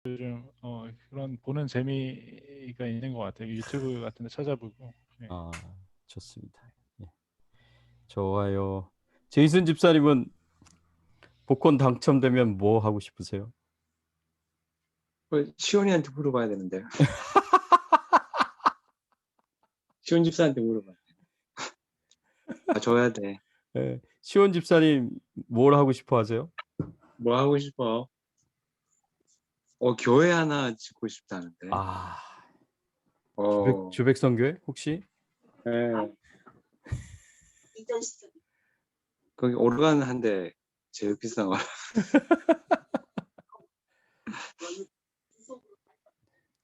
좀 그런 보는 재미가 있는 것 같아요. 유튜브 같은 데 찾아보고. 네. 아, 좋습니다. 예. 좋아요. 제이슨 집사님은 복권 당첨되면 뭐 하고 싶으세요? 시온이한테 물어봐야 되는데요. 시온 집사한테 물어봐야 돼. 아, 줘야 돼. 예. 시온 집사님 뭘 하고 싶어 하세요? 뭐 하고 싶어? 교회 하나 짓고 싶다는데. 아, 어, 주백성교회 혹시? 예. 거기 오르간 한 대 제일 비싼 거. 네.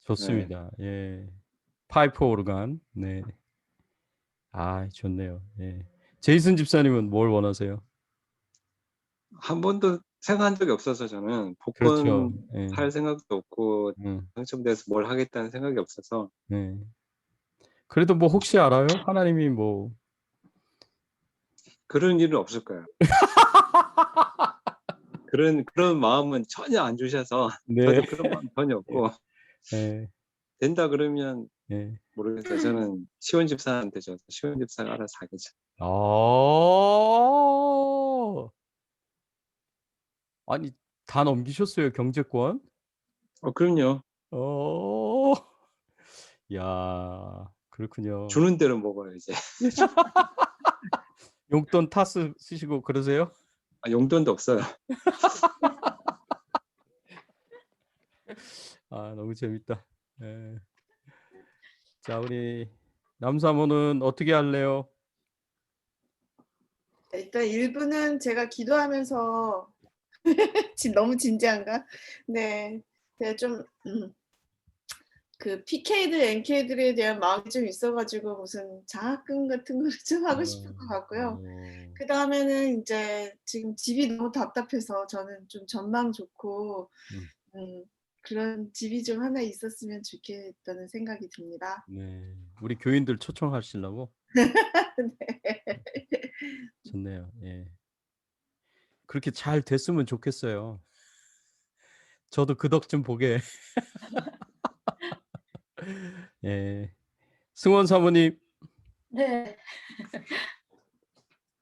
좋습니다. 예. 파이프 오르간. 네. 아, 좋네요. 예. 제이슨 집사님은 뭘 원하세요? 한 번도 생각한 적이 없어서 저는 그렇죠. 복권 예. 살 생각도 없고 음, 당첨돼서 뭘 하겠다는 생각이 없어서 네. 그래도 뭐 혹시 알아요? 하나님이 뭐 그런 일은 없을 거예요. 그런 마음은 전혀 안 주셔서 네. 저도 그런 마음 전혀 없고 예. 된다 그러면 예. 모르겠어요. 저는 시온 집사한테 줘서 시온 집사가 알아서 하겠죠. 어. 아니, 다 넘기셨어요, 경제권? 그럼요. 어. 야, 그렇군요. 주는 대로 먹어요 이제. 용돈 타 쓰시고 그러세요? 용돈도 없어요. 아, 너무 재밌다. 예. 자, 우리 남사모는 어떻게 할래요? 일단 1부는 제가 기도하면서 너무 진지한가? 네. 제가 좀 그 PK들, NK들에 대한 마음이 좀 있어가지고 무슨 장학금 같은 거를 좀 하고 싶을 것 같고요. 그 다음에는 이제 지금 집이 너무 답답해서 저는 좀 전망 좋고 그런 집이 좀 하나 있었으면 좋겠다는 생각이 듭니다. 네. 우리 교인들 초청하시려고? 네. 좋네요. 예. 그렇게 잘 됐으면 좋겠어요. 저도 그 덕 좀 보게. 예. 승원 사모님. 네.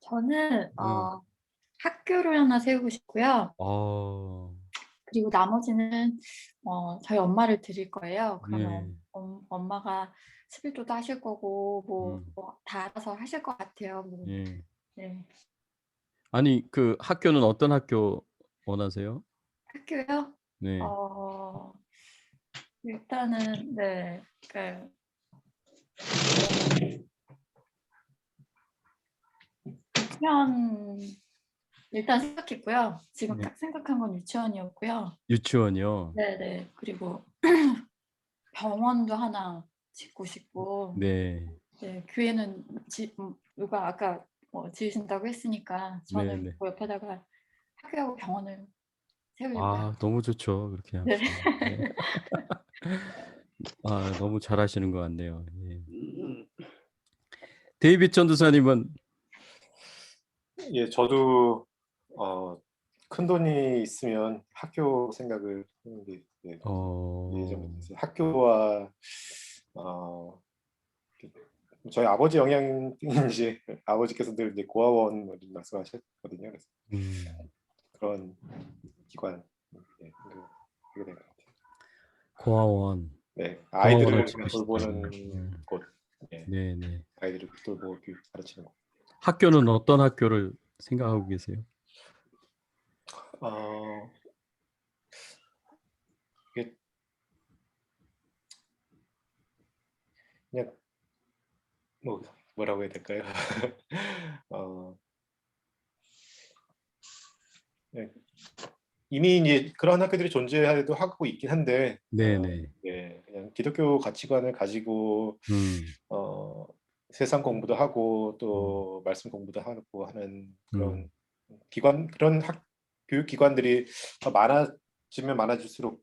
저는 음. 학교를 하나 세우고 싶고요. 어. 그리고 나머지는 저희 엄마를 드릴 거예요. 네. 그러면 엄마가 11조도 하실 거고 뭐 다 알아서 하실 것 같아요. 뭐. 예. 네. 아니, 그 학교는 어떤 학교 원하세요? 학교요? 네. 일단은 네. 그 유치원 일단 생각했고요. 지금 네. 딱 생각한 건 유치원이었고요. 유치원이요? 네네. 그리고 병원도 하나 짓고 싶고 네. 네, 교회는 누가 아까 지으신다고 했으니까 저는 네네. 그 옆에다가 학교하고 병원을 세우려고요. 아, 너무 좋죠. 그렇게 네. 하시면. 네. 아, 너무 잘하시는 것 같네요. 예. 데이빗 전도사님은 예, 저도 큰 돈이 있으면 학교 생각을 하는 게 예전부터 있어요. 학교와 저희 아버지 영향인지 아버지께서 늘 이제 고아원 말씀하셨거든요. 그래서 그런 기관 하게 된 것 같아요. 고아원. 네, 고아원을 아이들을 짓고 돌보는 곳. 네네. 아이들을 돌보고 가르치는 곳. 학교는 어떤 학교를 생각하고 계세요? 이게 그냥 뭐라고 해야 될까요? 네. 이미 이제 그런 학교들이 존재하기도 하고 있긴 한데, 네네. 예, 그냥 기독교 가치관을 가지고 세상 공부도 하고 또 말씀 공부도 하고 하는 그런 그런 교육 기관들이 더 많아지면 많아질수록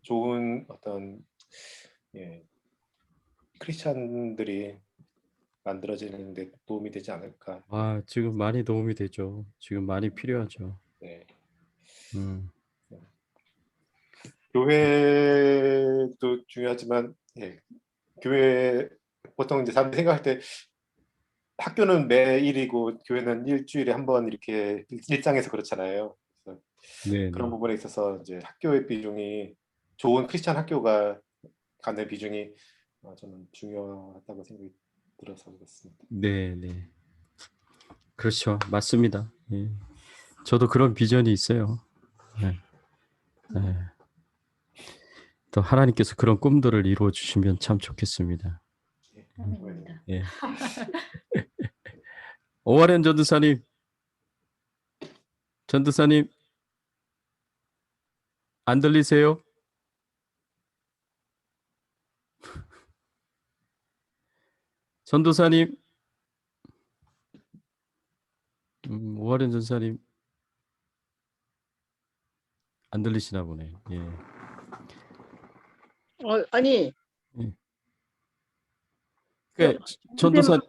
좋은 어떤 크리스찬들이 만들어지는 데 도움이 되지 않을까. 아, 지금 많이 도움이 되죠. 지금 많이 필요하죠. 네. 교회도 중요하지만 예, 교회 보통 이제 사람들이 생각할 때 학교는 매일이고 교회는 일주일에 한 번 이렇게 일상에서 그렇잖아요. 그래서 네, 그런 네. 부분에 있어서 이제 학교의 비중이 좋은 크리스찬 학교가 갖는 비중이 저는 중요하다고 생각이 들어서 그렇습니다. 네, 네. 그렇죠. 맞습니다. 예. 저도 그런 비전이 있어요. 네. 네. 또 하나님께서 그런 꿈들을 이루어 주시면 참 좋겠습니다. 아멘입니다. 예. 오와렌 전도사님, 전도사님 안 들리세요? 전도사님, 오와렌 전도사님 안 들리시나 보네. 예. 아니, 예. 그 전도사,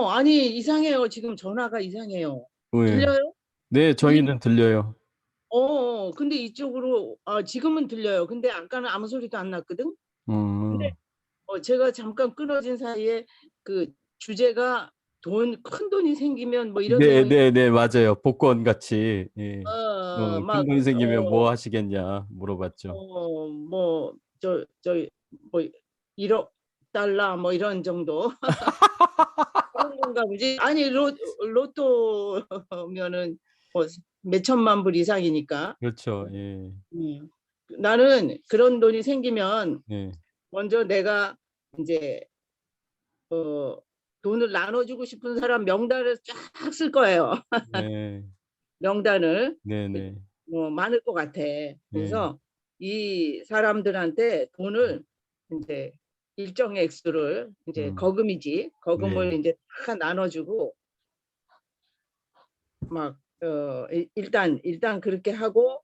아니, 이상해요. 지금 전화가 이상해요. 예. 들려요? 네, 저희는 들려요. 근데 이쪽으로, 지금은 들려요. 근데 아까는 아무 소리도 안 났거든? 근데, 제가 잠깐 끊어진 사이에 그 주제가 큰 돈이 생기면 뭐 이런 네, 내용이, 네, 네, 맞아요. 복권 같이. 예. 큰 막, 돈이 생기면 뭐 하시겠냐 물어봤죠. 뭐, 뭐, 1억 달러 뭐 이런 정도. 그런 건가 보지? 아니, 로또면은 뭐 몇천만 불 이상이니까. 그렇죠. 예. 나는 그런 돈이 생기면 예. 먼저 내가 이제 돈을 나눠주고 싶은 사람 명단을 쫙 쓸 거예요. 네. 명단을 네, 네. 많을 것 같아. 그래서 이 사람들한테 돈을 이제 일정 액수를 이제 거금이지 거금을 네. 이제 다 나눠주고 막 일단 그렇게 하고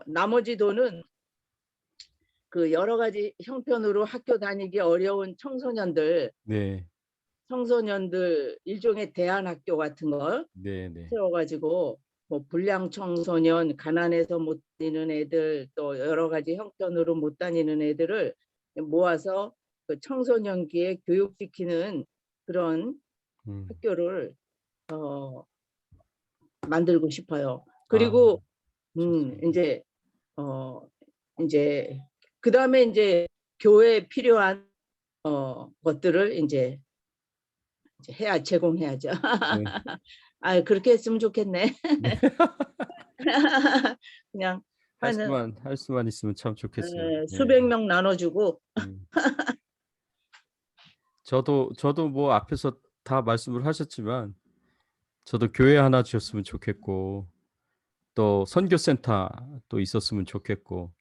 나머지 돈은 그 여러 가지 형편으로 학교 다니기 어려운 청소년들 네. 일종의 대안학교 같은 걸 네, 네. 세워가지고 뭐 불량 청소년, 가난해서 못 다니는 애들, 또 여러 가지 형편으로 못 다니는 애들을 모아서 그 청소년기에 교육시키는 그런 학교를 만들고 싶어요. 그리고 좋습니다. 이제 그다음에 이제 교회에 필요한 것들을 이제 제공해야죠. 네. 그렇게 했으면 좋겠네. 네. 그냥 할 한 수만 있으면 참 좋겠어요. 네. 수백 명 나눠주고 저도 뭐 앞에서 다 말씀을 하셨지만 저도 교회 하나 지었으면 좋겠고 또 선교센터 또 있었으면 좋겠고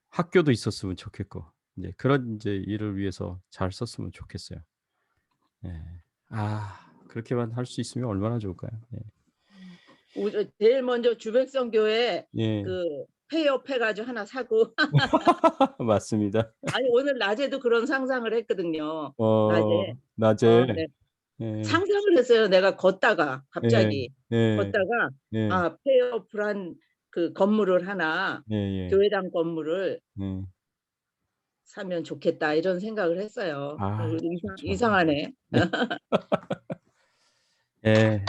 학교도 있었으면 좋겠고 이제 그런 이제 일을 위해서 잘 썼으면 좋겠어요. 네. 그렇게만 할 수 있으면 얼마나 좋을까요? 네. 제일 먼저 주백성 교회 예. 그 폐업 해가지고 하나 사고 맞습니다. 아니 오늘 낮에도 그런 상상을 했거든요. 낮에 네. 예. 상상을 했어요. 내가 걷다가 예. 갑자기 예. 걷다가 예. 폐업을 한 그 건물을 하나 예. 예. 교회당 건물을 예. 사면 좋겠다 이런 생각을 했어요. 좋죠. 이상하네. 네. 예.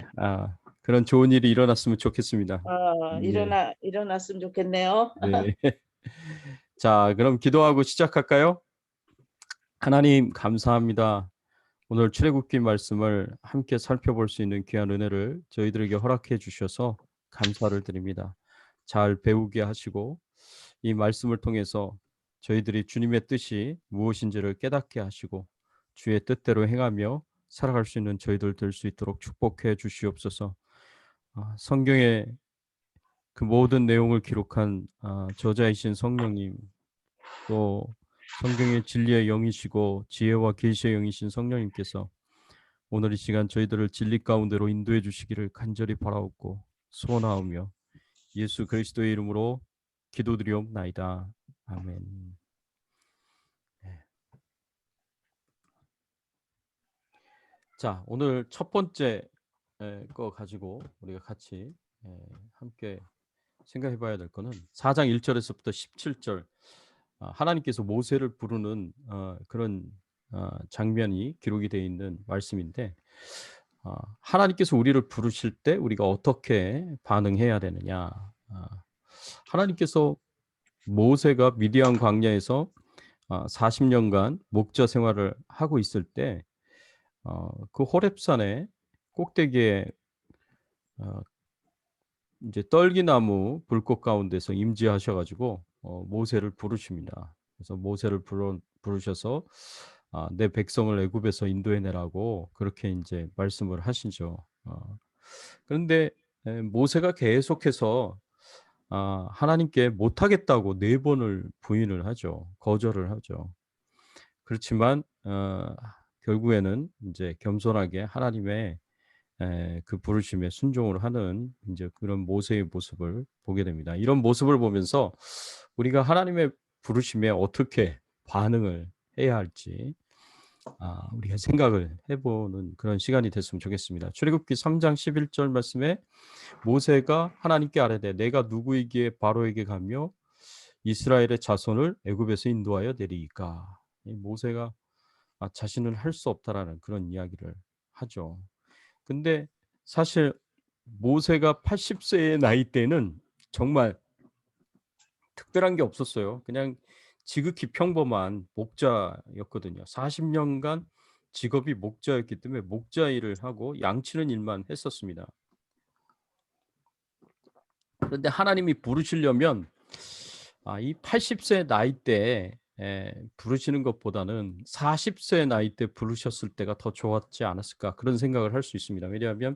그런 좋은 일이 일어났으면 좋겠습니다. 예. 일어났으면 좋겠네요. 네. 자, 그럼 기도하고 시작할까요? 하나님 감사합니다. 오늘 출애굽기 말씀을 함께 살펴볼 수 있는 귀한 은혜를 저희들에게 허락해 주셔서 감사를 드립니다. 잘 배우게 하시고 이 말씀을 통해서 저희들이 주님의 뜻이 무엇인지를 깨닫게 하시고 주의 뜻대로 행하며 살아갈 수 있는 저희들 될 수 있도록 축복해 주시옵소서. 성경의 그 모든 내용을 기록한 저자이신 성령님, 또 성경의 진리의 영이시고 지혜와 계시의 영이신 성령님께서 오늘 이 시간 저희들을 진리 가운데로 인도해 주시기를 간절히 바라옵고 소원하오며 예수 그리스도의 이름으로 기도드리옵나이다. 아멘. 네. 자, 오늘 첫 번째 거 가지고 우리가 같이 함께 생각해 봐야 될 거는 4장 1절에서부터 17절 하나님께서 모세를 부르는 그런 장면이 기록이 되어 있는 말씀인데 하나님께서 우리를 부르실 때 우리가 어떻게 반응해야 되느냐. 하나님께서 모세가 미디안 광야에서 40년간 목자 생활을 하고 있을 때 그 호렙산의 꼭대기에 이제 떨기나무 불꽃 가운데서 임재하셔가지고 모세를 부르십니다. 그래서 모세를 부르셔서 내 백성을 애굽에서 인도해내라고 그렇게 이제 말씀을 하시죠. 그런데 모세가 계속해서 하나님께 못하겠다고 4번을 부인을 하죠. 거절을 하죠. 그렇지만 결국에는 이제 겸손하게 하나님의 그 부르심에 순종을 하는 이제 그런 모세의 모습을 보게 됩니다. 이런 모습을 보면서 우리가 하나님의 부르심에 어떻게 반응을 해야 할지 우리가 생각을 해보는 그런 시간이 됐으면 좋겠습니다. 출애굽기 3장 11절 말씀에 모세가 하나님께 아뢰되 내가 누구이기에 바로에게 가며 이스라엘의 자손을 애굽에서 인도하여 내리이까. 이 모세가 자신은 할 수 없다라는 그런 이야기를 하죠. 근데 사실 모세가 80세의 나이 때는 정말 특별한 게 없었어요. 그냥 지극히 평범한 목자였거든요. 40년간 직업이 목자였기 때문에 목자 일을 하고 양치는 일만 했었습니다. 그런데 하나님이 부르시려면 이 80세 나이 때 부르시는 것보다는 40세 나이 때 부르셨을 때가 더 좋았지 않았을까 그런 생각을 할 수 있습니다. 왜냐하면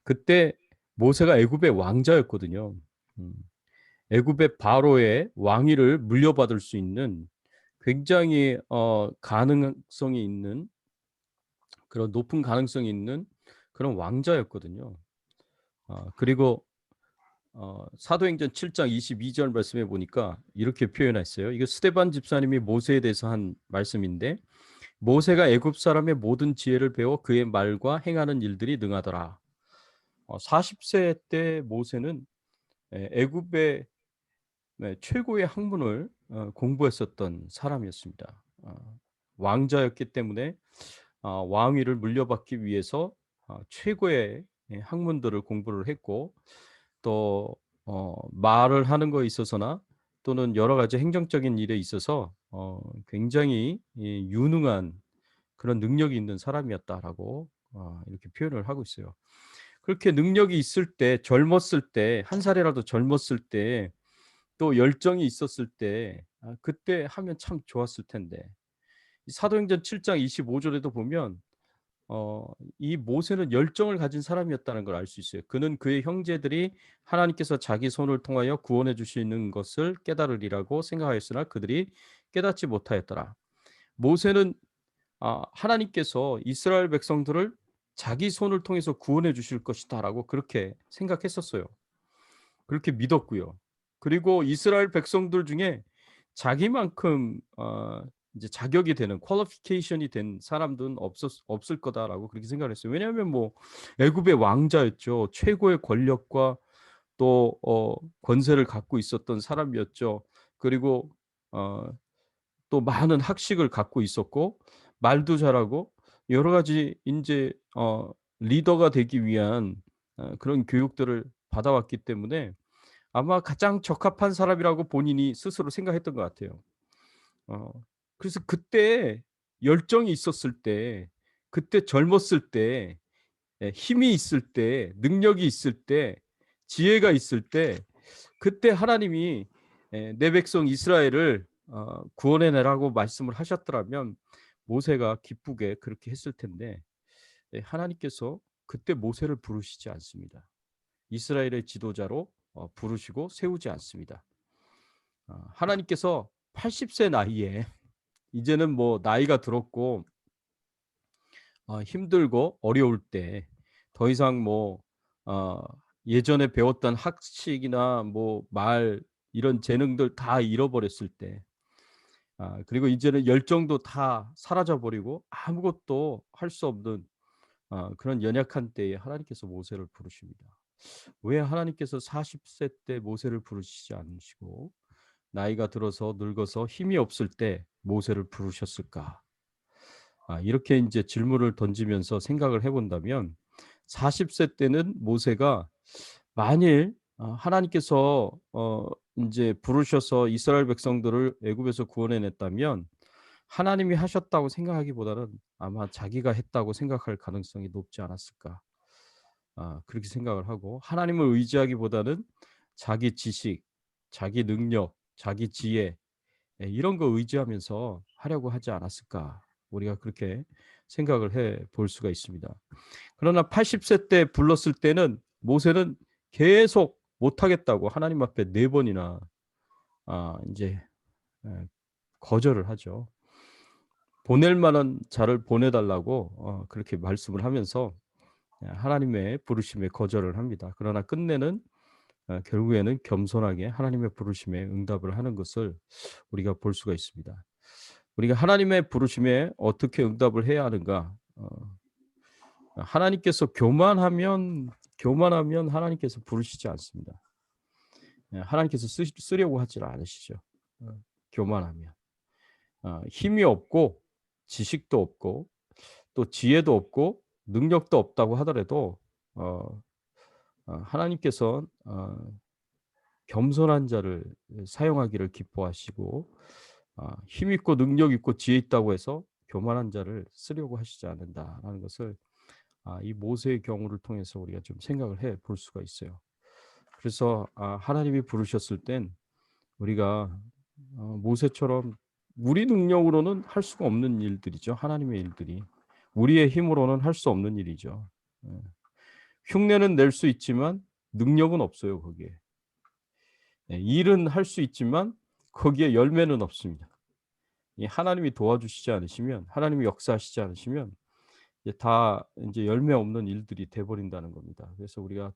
그때 모세가 애굽의 왕자였거든요. 애굽의 바로의 왕위를 물려받을 수 있는 굉장히 가능성이 있는 그런 높은 가능성이 있는 그런 왕자였거든요. 그리고 사도행전 7장 22절 말씀에 보니까 이렇게 표현했어요. 이거 스데반 집사님이 모세에 대해서 한 말씀인데 모세가 애굽 사람의 모든 지혜를 배워 그의 말과 행하는 일들이 능하더라. 40세 때 모세는 애굽의 최고의 학문을 공부했었던 사람이었습니다. 왕자였기 때문에 왕위를 물려받기 위해서 최고의 학문들을 공부를 했고 또 말을 하는 거에 있어서나 또는 여러 가지 행정적인 일에 있어서 굉장히 유능한 그런 능력이 있는 사람이었다라고 이렇게 표현을 하고 있어요. 그렇게 능력이 있을 때, 젊었을 때, 한 살이라도 젊었을 때, 또 열정이 있었을 때, 그때 하면 참 좋았을 텐데. 사도행전 7장 25절에도 보면 이 모세는 열정을 가진 사람이었다는 걸 알 수 있어요. 그는 그의 형제들이 하나님께서 자기 손을 통하여 구원해 주시는 것을 깨달으리라고 생각하였으나 그들이 깨닫지 못하였더라. 모세는 하나님께서 이스라엘 백성들을 자기 손을 통해서 구원해 주실 것이다라고 그렇게 생각했었어요. 그렇게 믿었고요. 그리고 이스라엘 백성들 중에 자기만큼 이제 자격이 되는 퀄리피케이션이 된 사람들은 없을 거다라고 그렇게 생각을 했어요. 왜냐하면 뭐 애굽의 왕자였죠. 최고의 권력과 또 권세를 갖고 있었던 사람이었죠. 그리고 또 많은 학식을 갖고 있었고 말도 잘하고 여러 가지 이제 리더가 되기 위한 그런 교육들을 받아왔기 때문에 아마 가장 적합한 사람이라고 본인이 스스로 생각했던 것 같아요. 그래서 그때 열정이 있었을 때, 그때 젊었을 때, 힘이 있을 때, 능력이 있을 때, 지혜가 있을 때, 그때 하나님이 내 백성 이스라엘을 구원해내라고 말씀을 하셨더라면 모세가 기쁘게 그렇게 했을 텐데 하나님께서 그때 모세를 부르시지 않습니다. 이스라엘의 지도자로 부르시고 세우지 않습니다. 하나님께서 80세 나이에 이제는 뭐 나이가 들었고 힘들고 어려울 때 더 이상 뭐 예전에 배웠던 학식이나 뭐 말 이런 재능들 다 잃어버렸을 때 그리고 이제는 열정도 다 사라져 버리고 아무것도 할 수 없는 그런 연약한 때에 하나님께서 모세를 부르십니다. 왜 하나님께서 40세 때 모세를 부르시지 않으시고 나이가 들어서 늙어서 힘이 없을 때 모세를 부르셨을까? 이렇게 이제 질문을 던지면서 생각을 해본다면 40세 때는 모세가 만일 하나님께서 이제 부르셔서 이스라엘 백성들을 애굽에서 구원해냈다면 하나님이 하셨다고 생각하기보다는 아마 자기가 했다고 생각할 가능성이 높지 않았을까. 그렇게 생각을 하고 하나님을 의지하기보다는 자기 지식, 자기 능력, 자기 지혜 이런 거 의지하면서 하려고 하지 않았을까. 우리가 그렇게 생각을 해 볼 수가 있습니다. 그러나 80세 때 불렀을 때는 모세는 계속 못하겠다고 하나님 앞에 4번이나 이제 거절을 하죠. 보낼 만한 자를 보내달라고 그렇게 말씀을 하면서 하나님의 부르심에 거절을 합니다. 그러나 끝내는 결국에는 겸손하게 하나님의 부르심에 응답을 하는 것을 우리가 볼 수가 있습니다. 우리가 하나님의 부르심에 어떻게 응답을 해야 하는가? 하나님께서 교만하면 하나님께서 부르시지 않습니다. 하나님께서 쓰려고 하지 않으시죠. 교만하면 힘이 없고 지식도 없고 또 지혜도 없고 능력도 없다고 하더라도 하나님께서 겸손한 자를 사용하기를 기뻐하시고 힘 있고 능력 있고 지혜 있다고 해서 교만한 자를 쓰려고 하시지 않는다라는 것을 이 모세의 경우를 통해서 우리가 좀 생각을 해 볼 수가 있어요. 그래서 하나님이 부르셨을 땐 우리가 모세처럼 우리 능력으로는 할 수가 없는 일들이죠. 하나님의 일들이 우리의 힘으로는 할 수 없는 일이죠. 흉내는 낼 수 있지만 능력은 없어요. 거기에 일은 할 수 있지만 거기에 열매는 없습니다. 하나님이 도와주시지 않으시면, 하나님이 역사하시지 않으시면 이제 열매 없는 일들이 돼버린다는 겁니다. 그래서 우리가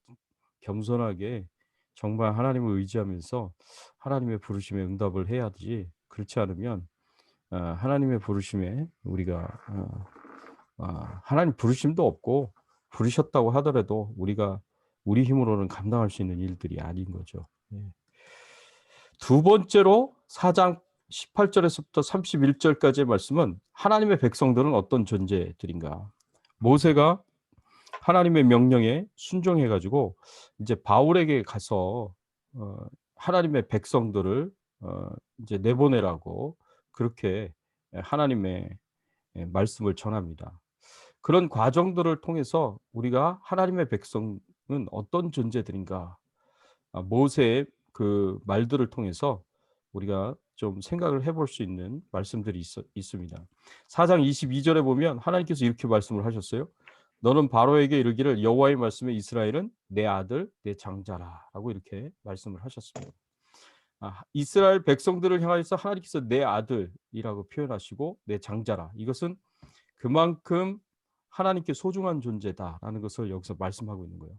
겸손하게 정말 하나님을 의지하면서 하나님의 부르심에 응답을 해야지. 그렇지 않으면 하나님의 부르심에 우리가 하나님 부르심도 없고 부르셨다고 하더라도 우리가 우리 힘으로는 감당할 수 있는 일들이 아닌 거죠. 두 번째로 4장 18절에서부터 31절까지의 말씀은 하나님의 백성들은 어떤 존재들인가. 모세가 하나님의 명령에 순종해가지고 이제 바울에게 가서 하나님의 백성들을 이제 내보내라고 그렇게 하나님의 말씀을 전합니다. 그런 과정들을 통해서 우리가 하나님의 백성은 어떤 존재들인가, 모세의 그 말들을 통해서 우리가 좀 생각을 해볼 수 있는 말씀들이 있습니다. 4장 22절에 보면 하나님께서 이렇게 말씀을 하셨어요. 너는 바로에게 이르기를 여호와의 말씀에 이스라엘은 내 아들 내 장자라라고 이렇게 말씀을 하셨습니다. 이스라엘 백성들을 향하여서 하나님께서 내 아들이라고 표현하시고 내 장자라, 이것은 그만큼 하나님께 소중한 존재다라는 것을 여기서 말씀하고 있는 거예요.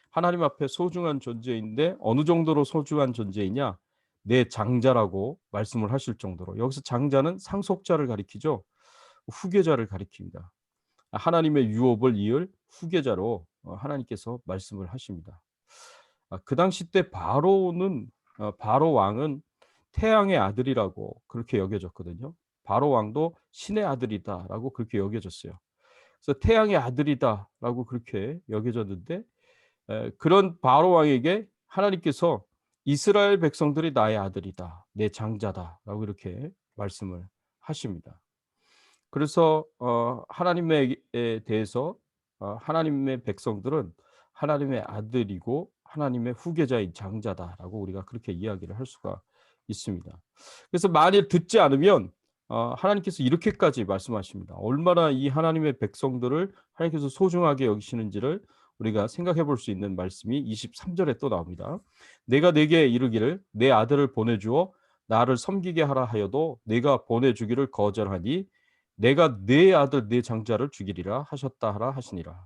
하나님 앞에 소중한 존재인데 어느 정도로 소중한 존재이냐, 내 장자라고 말씀을 하실 정도로. 여기서 장자는 상속자를 가리키죠. 후계자를 가리킵니다. 하나님의 유업을 이을 후계자로 하나님께서 말씀을 하십니다. 그 당시 때 바로 왕은 태양의 아들이라고 그렇게 여겨졌거든요. 바로 왕도 신의 아들이다라고 그렇게 여겨졌어요. 그래서 태양의 아들이다라고 그렇게 여겨졌는데, 그런 바로 왕에게 하나님께서 이스라엘 백성들이 나의 아들이다, 내 장자다라고 이렇게 말씀을 하십니다. 그래서 하나님에 대해서 하나님의 백성들은 하나님의 아들이고 하나님의 후계자인 장자다라고 우리가 그렇게 이야기를 할 수가 있습니다. 그래서 만일 듣지 않으면 하나님께서 이렇게까지 말씀하십니다. 얼마나 이 하나님의 백성들을 하나님께서 소중하게 여기시는지를 우리가 생각해 볼 수 있는 말씀이 23절에 또 나옵니다. 내가 내게 이르기를 내 아들을 보내주어 나를 섬기게 하라 하여도 내가 보내주기를 거절하니 내가 내 아들 내 장자를 죽이리라 하셨다 하라 하시니라.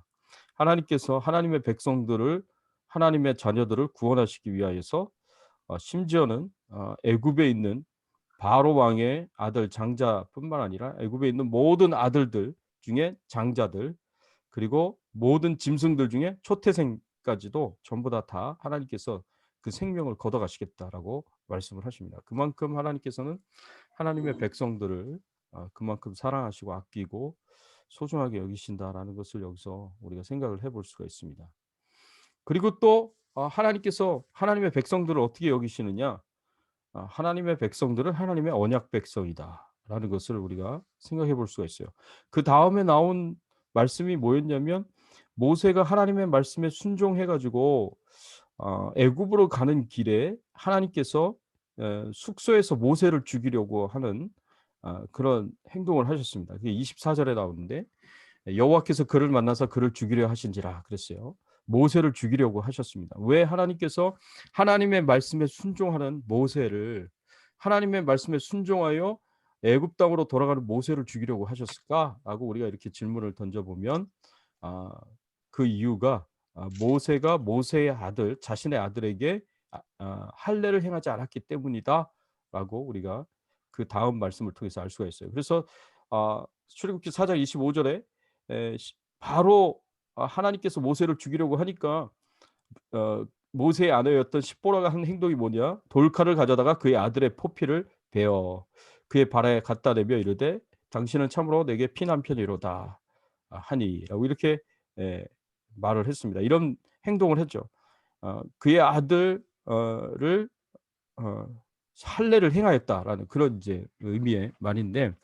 하나님께서 하나님의 백성들을, 하나님의 자녀들을 구원하시기 위하여서 심지어는 애굽에 있는 바로 왕의 아들 장자뿐만 아니라 애굽에 있는 모든 아들들 중에 장자들, 그리고 모든 짐승들 중에 초태생까지 때까지도 전부 다 하나님께서 그 생명을 걷어가시겠다라고 말씀을 하십니다. 그만큼 하나님께서는 하나님의 백성들을 그만큼 사랑하시고 아끼고 소중하게 여기신다라는 것을 여기서 우리가 생각을 해볼 수가 있습니다. 그리고 또 하나님께서 하나님의 백성들을 어떻게 여기시느냐? 하나님의 백성들은 하나님의 언약 백성이다라는 것을 우리가 생각해 볼 수가 있어요. 그 다음에 나온 말씀이 뭐였냐면 모세가 하나님의 말씀에 순종해 가지고 애굽으로 가는 길에 하나님께서 숙소에서 모세를 죽이려고 하는 그런 행동을 하셨습니다. 그게 24절에 나오는데 여호와께서 그를 만나서 그를 죽이려 하신지라 그랬어요. 모세를 죽이려고 하셨습니다. 왜 하나님께서 하나님의 말씀에 순종하는 모세를 하나님의 말씀에 순종하여 애굽 땅으로 돌아가는 모세를 죽이려고 하셨을까라고 우리가 이렇게 질문을 던져보면 그 이유가 모세가 모세의 아들 자신의 아들에게 할례를 행하지 않았기 때문이다라고 우리가 그 다음 말씀을 통해서 알 수가 있어요. 그래서 출애굽기 4장 25절에 바로 하나님께서 모세를 죽이려고 하니까 모세의 아내였던 십보라가 한 행동이 뭐냐? 돌칼을 가져다가 그의 아들의 포피를 베어 그의 발에 갖다 대며 이르되 당신은 참으로 내게 피난편이로다 하니라고 이렇게 말을 했습니다. 이런 행동을 했죠. 그의 아들을 할례를 행하였다라는 그런 이제 의미의 말인데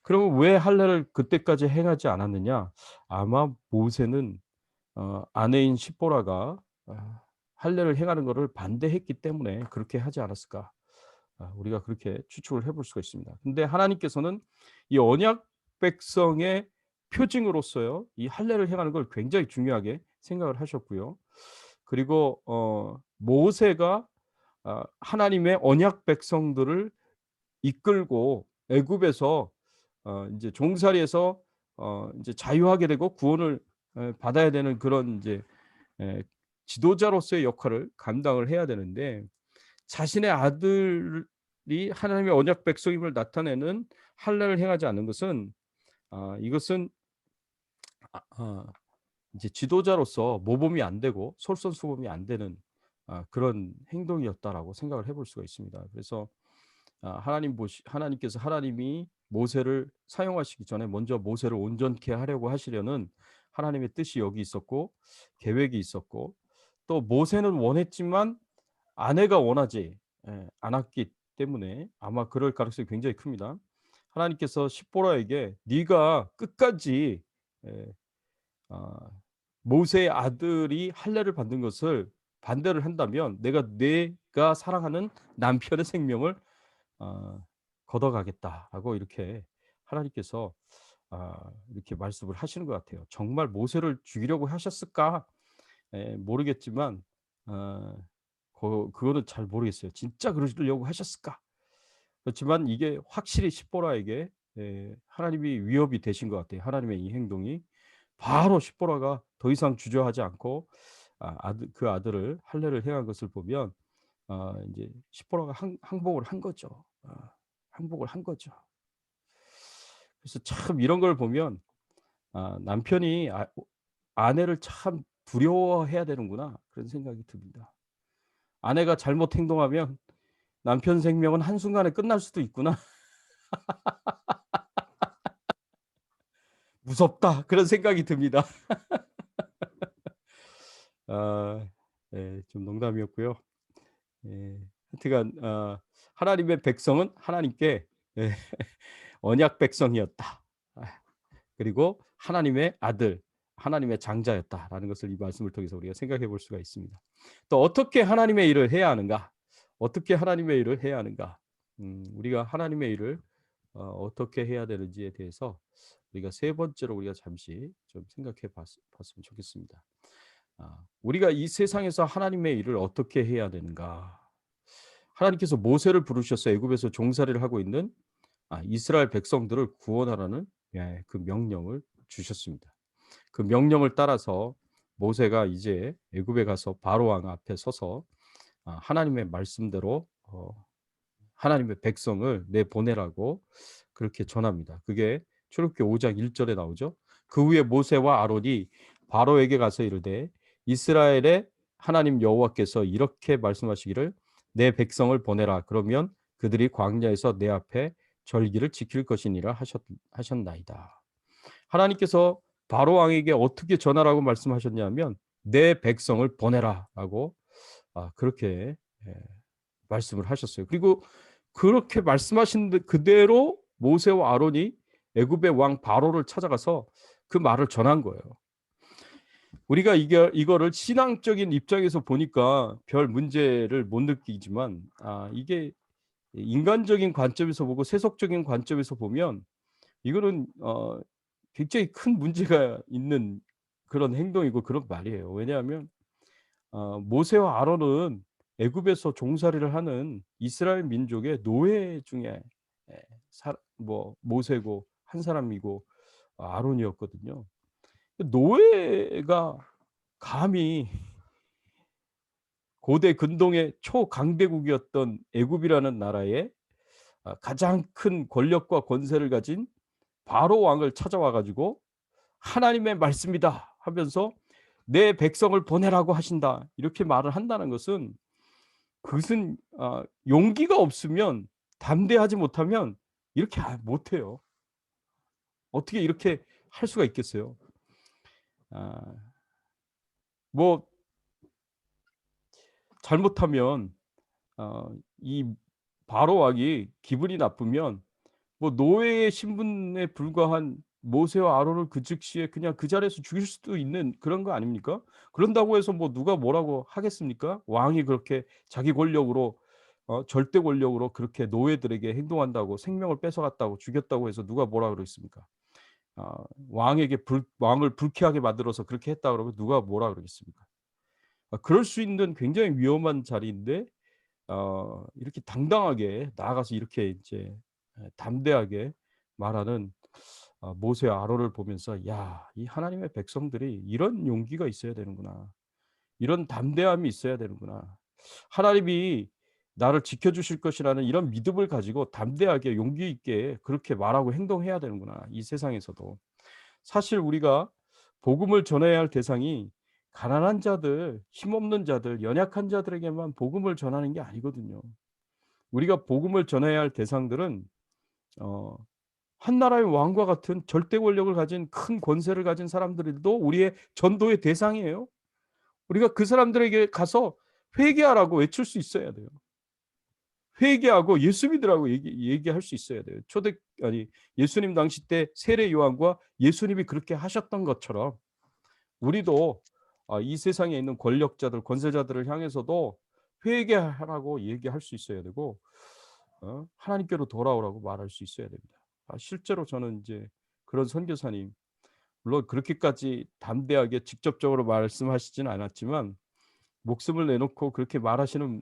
그러면 왜 할례를 그때까지 행하지 않았느냐? 아마 모세는 아내인 십보라가 할례를 행하는 것을 반대했기 때문에 그렇게 하지 않았을까? 우리가 그렇게 추측을 해볼 수가 있습니다. 근데 하나님께서는 이 언약 백성의 표징으로서요, 이 할례를 행하는 걸 굉장히 중요하게 생각을 하셨고요. 그리고 모세가 하나님의 언약 백성들을 이끌고 애굽에서 이제 종살이에서 이제 자유하게 되고 구원을 받아야 되는 그런 이제 지도자로서의 역할을 감당을 해야 되는데 자신의 아들이 하나님의 언약 백성임을 나타내는 할례를 행하지 않는 것은 이것은 이제 지도자로서 모범이 안 되고 솔선수범이 안 되는 그런 행동이었다라고 생각을 해볼 수가 있습니다. 그래서 하나님께서 하나님이 모세를 사용하시기 전에 먼저 모세를 온전케 하려고 하시려는 하나님의 뜻이 여기 있었고 계획이 있었고 또 모세는 원했지만 아내가 원하지 않았기 때문에 아마 그럴 가능성이 굉장히 큽니다. 하나님께서 십보라에게 네가 끝까지 모세의 아들이 할례를 받는 것을 반대를 한다면 내가 사랑하는 남편의 생명을 걷어가겠다라고 이렇게 하나님께서 이렇게 말씀을 하시는 것 같아요. 정말 모세를 죽이려고 하셨을까? 모르겠지만 그거는 잘 모르겠어요. 진짜 그러시려고 하셨을까? 그렇지만 이게 확실히 십보라에게 하나님이 위협이 되신 것 같아요. 하나님의 이 행동이 바로 십보라가 더 이상 주저하지 않고 그 아들을 할례를 행한 것을 보면 이제 십보라가 항복을 한 거죠. 항복을 한 거죠. 그래서 참 이런 걸 보면 남편이 아내를 참 두려워해야 되는구나 그런 생각이 듭니다. 아내가 잘못 행동하면 남편 생명은 한순간에 끝날 수도 있구나. 무섭다 그런 생각이 듭니다. 좀 농담이었고요. 하여튼간 하나님의 백성은 하나님께 언약 백성이었다. 그리고 하나님의 아들, 하나님의 장자였다라는 것을 이 말씀을 통해서 우리가 생각해 볼 수가 있습니다. 또 어떻게 하나님의 일을 해야 하는가? 어떻게 하나님의 일을 해야 하는가? 우리가 하나님의 일을 어떻게 해야 되는지에 대해서 우리가 세 번째로 우리가 잠시 좀 생각해 봤으면 좋겠습니다. 우리가 이 세상에서 하나님의 일을 어떻게 해야 되는가? 하나님께서 모세를 부르셔서 애굽에서 종살이를 하고 있는 이스라엘 백성들을 구원하라는 그 명령을 주셨습니다. 그 명령을 따라서 모세가 이제 애굽에 가서 바로 왕 앞에 서서 하나님의 말씀대로 하나님의 백성을 내보내라고 그렇게 전합니다. 그게 출애굽기 5장 1절에 나오죠. 그 후에 모세와 아론이 바로에게 가서 이르되 이스라엘의 하나님 여호와께서 이렇게 말씀하시기를 내 백성을 보내라. 그러면 그들이 광야에서 내 앞에 절기를 지킬 것이니라 하셨나이다. 하나님께서 바로 왕에게 어떻게 전하라고 말씀하셨냐면 내 백성을 보내라라고 그렇게 말씀을 하셨어요. 그리고 그렇게 말씀하신 그대로 모세와 아론이 애굽의 왕 바로를 찾아가서 그 말을 전한 거예요. 우리가 이거를 신앙적인 입장에서 보니까 별 문제를 못 느끼지만 이게 인간적인 관점에서 보고 세속적인 관점에서 보면 이거는 굉장히 큰 문제가 있는 그런 행동이고 그런 말이에요. 왜냐하면 모세와 아론은 애굽에서 종살이를 하는 이스라엘 민족의 노예 중에 모세고 한 사람이고 아론이었거든요. 노예가 감히 고대 근동의 초강대국이었던 애굽이라는 나라에 가장 큰 권력과 권세를 가진 바로 왕을 찾아와 가지고 하나님의 말씀이다 하면서 내 백성을 보내라고 하신다 이렇게 말을 한다는 것은 그것은 용기가 없으면 담대하지 못하면 이렇게 못해요. 어떻게 이렇게 할 수가 있겠어요? 뭐 잘못하면 이 바로 왕이 기분이 나쁘면 뭐 노예의 신분에 불과한 모세와 아론을 그 즉시에 그냥 그 자리에서 죽일 수도 있는 그런 거 아닙니까? 그런다고 해서 뭐 누가 뭐라고 하겠습니까? 왕이 그렇게 자기 권력으로 절대 권력으로 그렇게 노예들에게 행동한다고 생명을 뺏어갔다고 죽였다고 해서 누가 뭐라 그러겠습니까? 왕에게 왕을 불쾌하게 만들어서 그렇게 했다 그러면 누가 뭐라 그러겠습니까? 그럴 수 있는 굉장히 위험한 자리인데 이렇게 당당하게 나아가서 이렇게 이제 담대하게 말하는 모세와 아론을 보면서 야, 이 하나님의 백성들이 이런 용기가 있어야 되는구나. 이런 담대함이 있어야 되는구나. 하나님이 나를 지켜주실 것이라는 이런 믿음을 가지고 담대하게 용기 있게 그렇게 말하고 행동해야 되는구나. 이 세상에서도. 사실 우리가 복음을 전해야 할 대상이 가난한 자들, 힘없는 자들, 연약한 자들에게만 복음을 전하는 게 아니거든요. 우리가 복음을 전해야 할 대상들은 한 나라의 왕과 같은 절대 권력을 가진 큰 권세를 가진 사람들도 우리의 전도의 대상이에요. 우리가 그 사람들에게 가서 회개하라고 외칠 수 있어야 돼요. 회개하고 예수 믿으라고 얘기할 수 있어야 돼요. 예수님 당시 때 세례 요한과 예수님이 그렇게 하셨던 것처럼 우리도 이 세상에 있는 권력자들, 권세자들을 향해서도 회개하라고 얘기할 수 있어야 되고 하나님께로 돌아오라고 말할 수 있어야 됩니다. 실제로 저는 이제 그런 선교사님, 물론 그렇게까지 담대하게 직접적으로 말씀하시지는 않았지만 목숨을 내놓고 그렇게 말하시는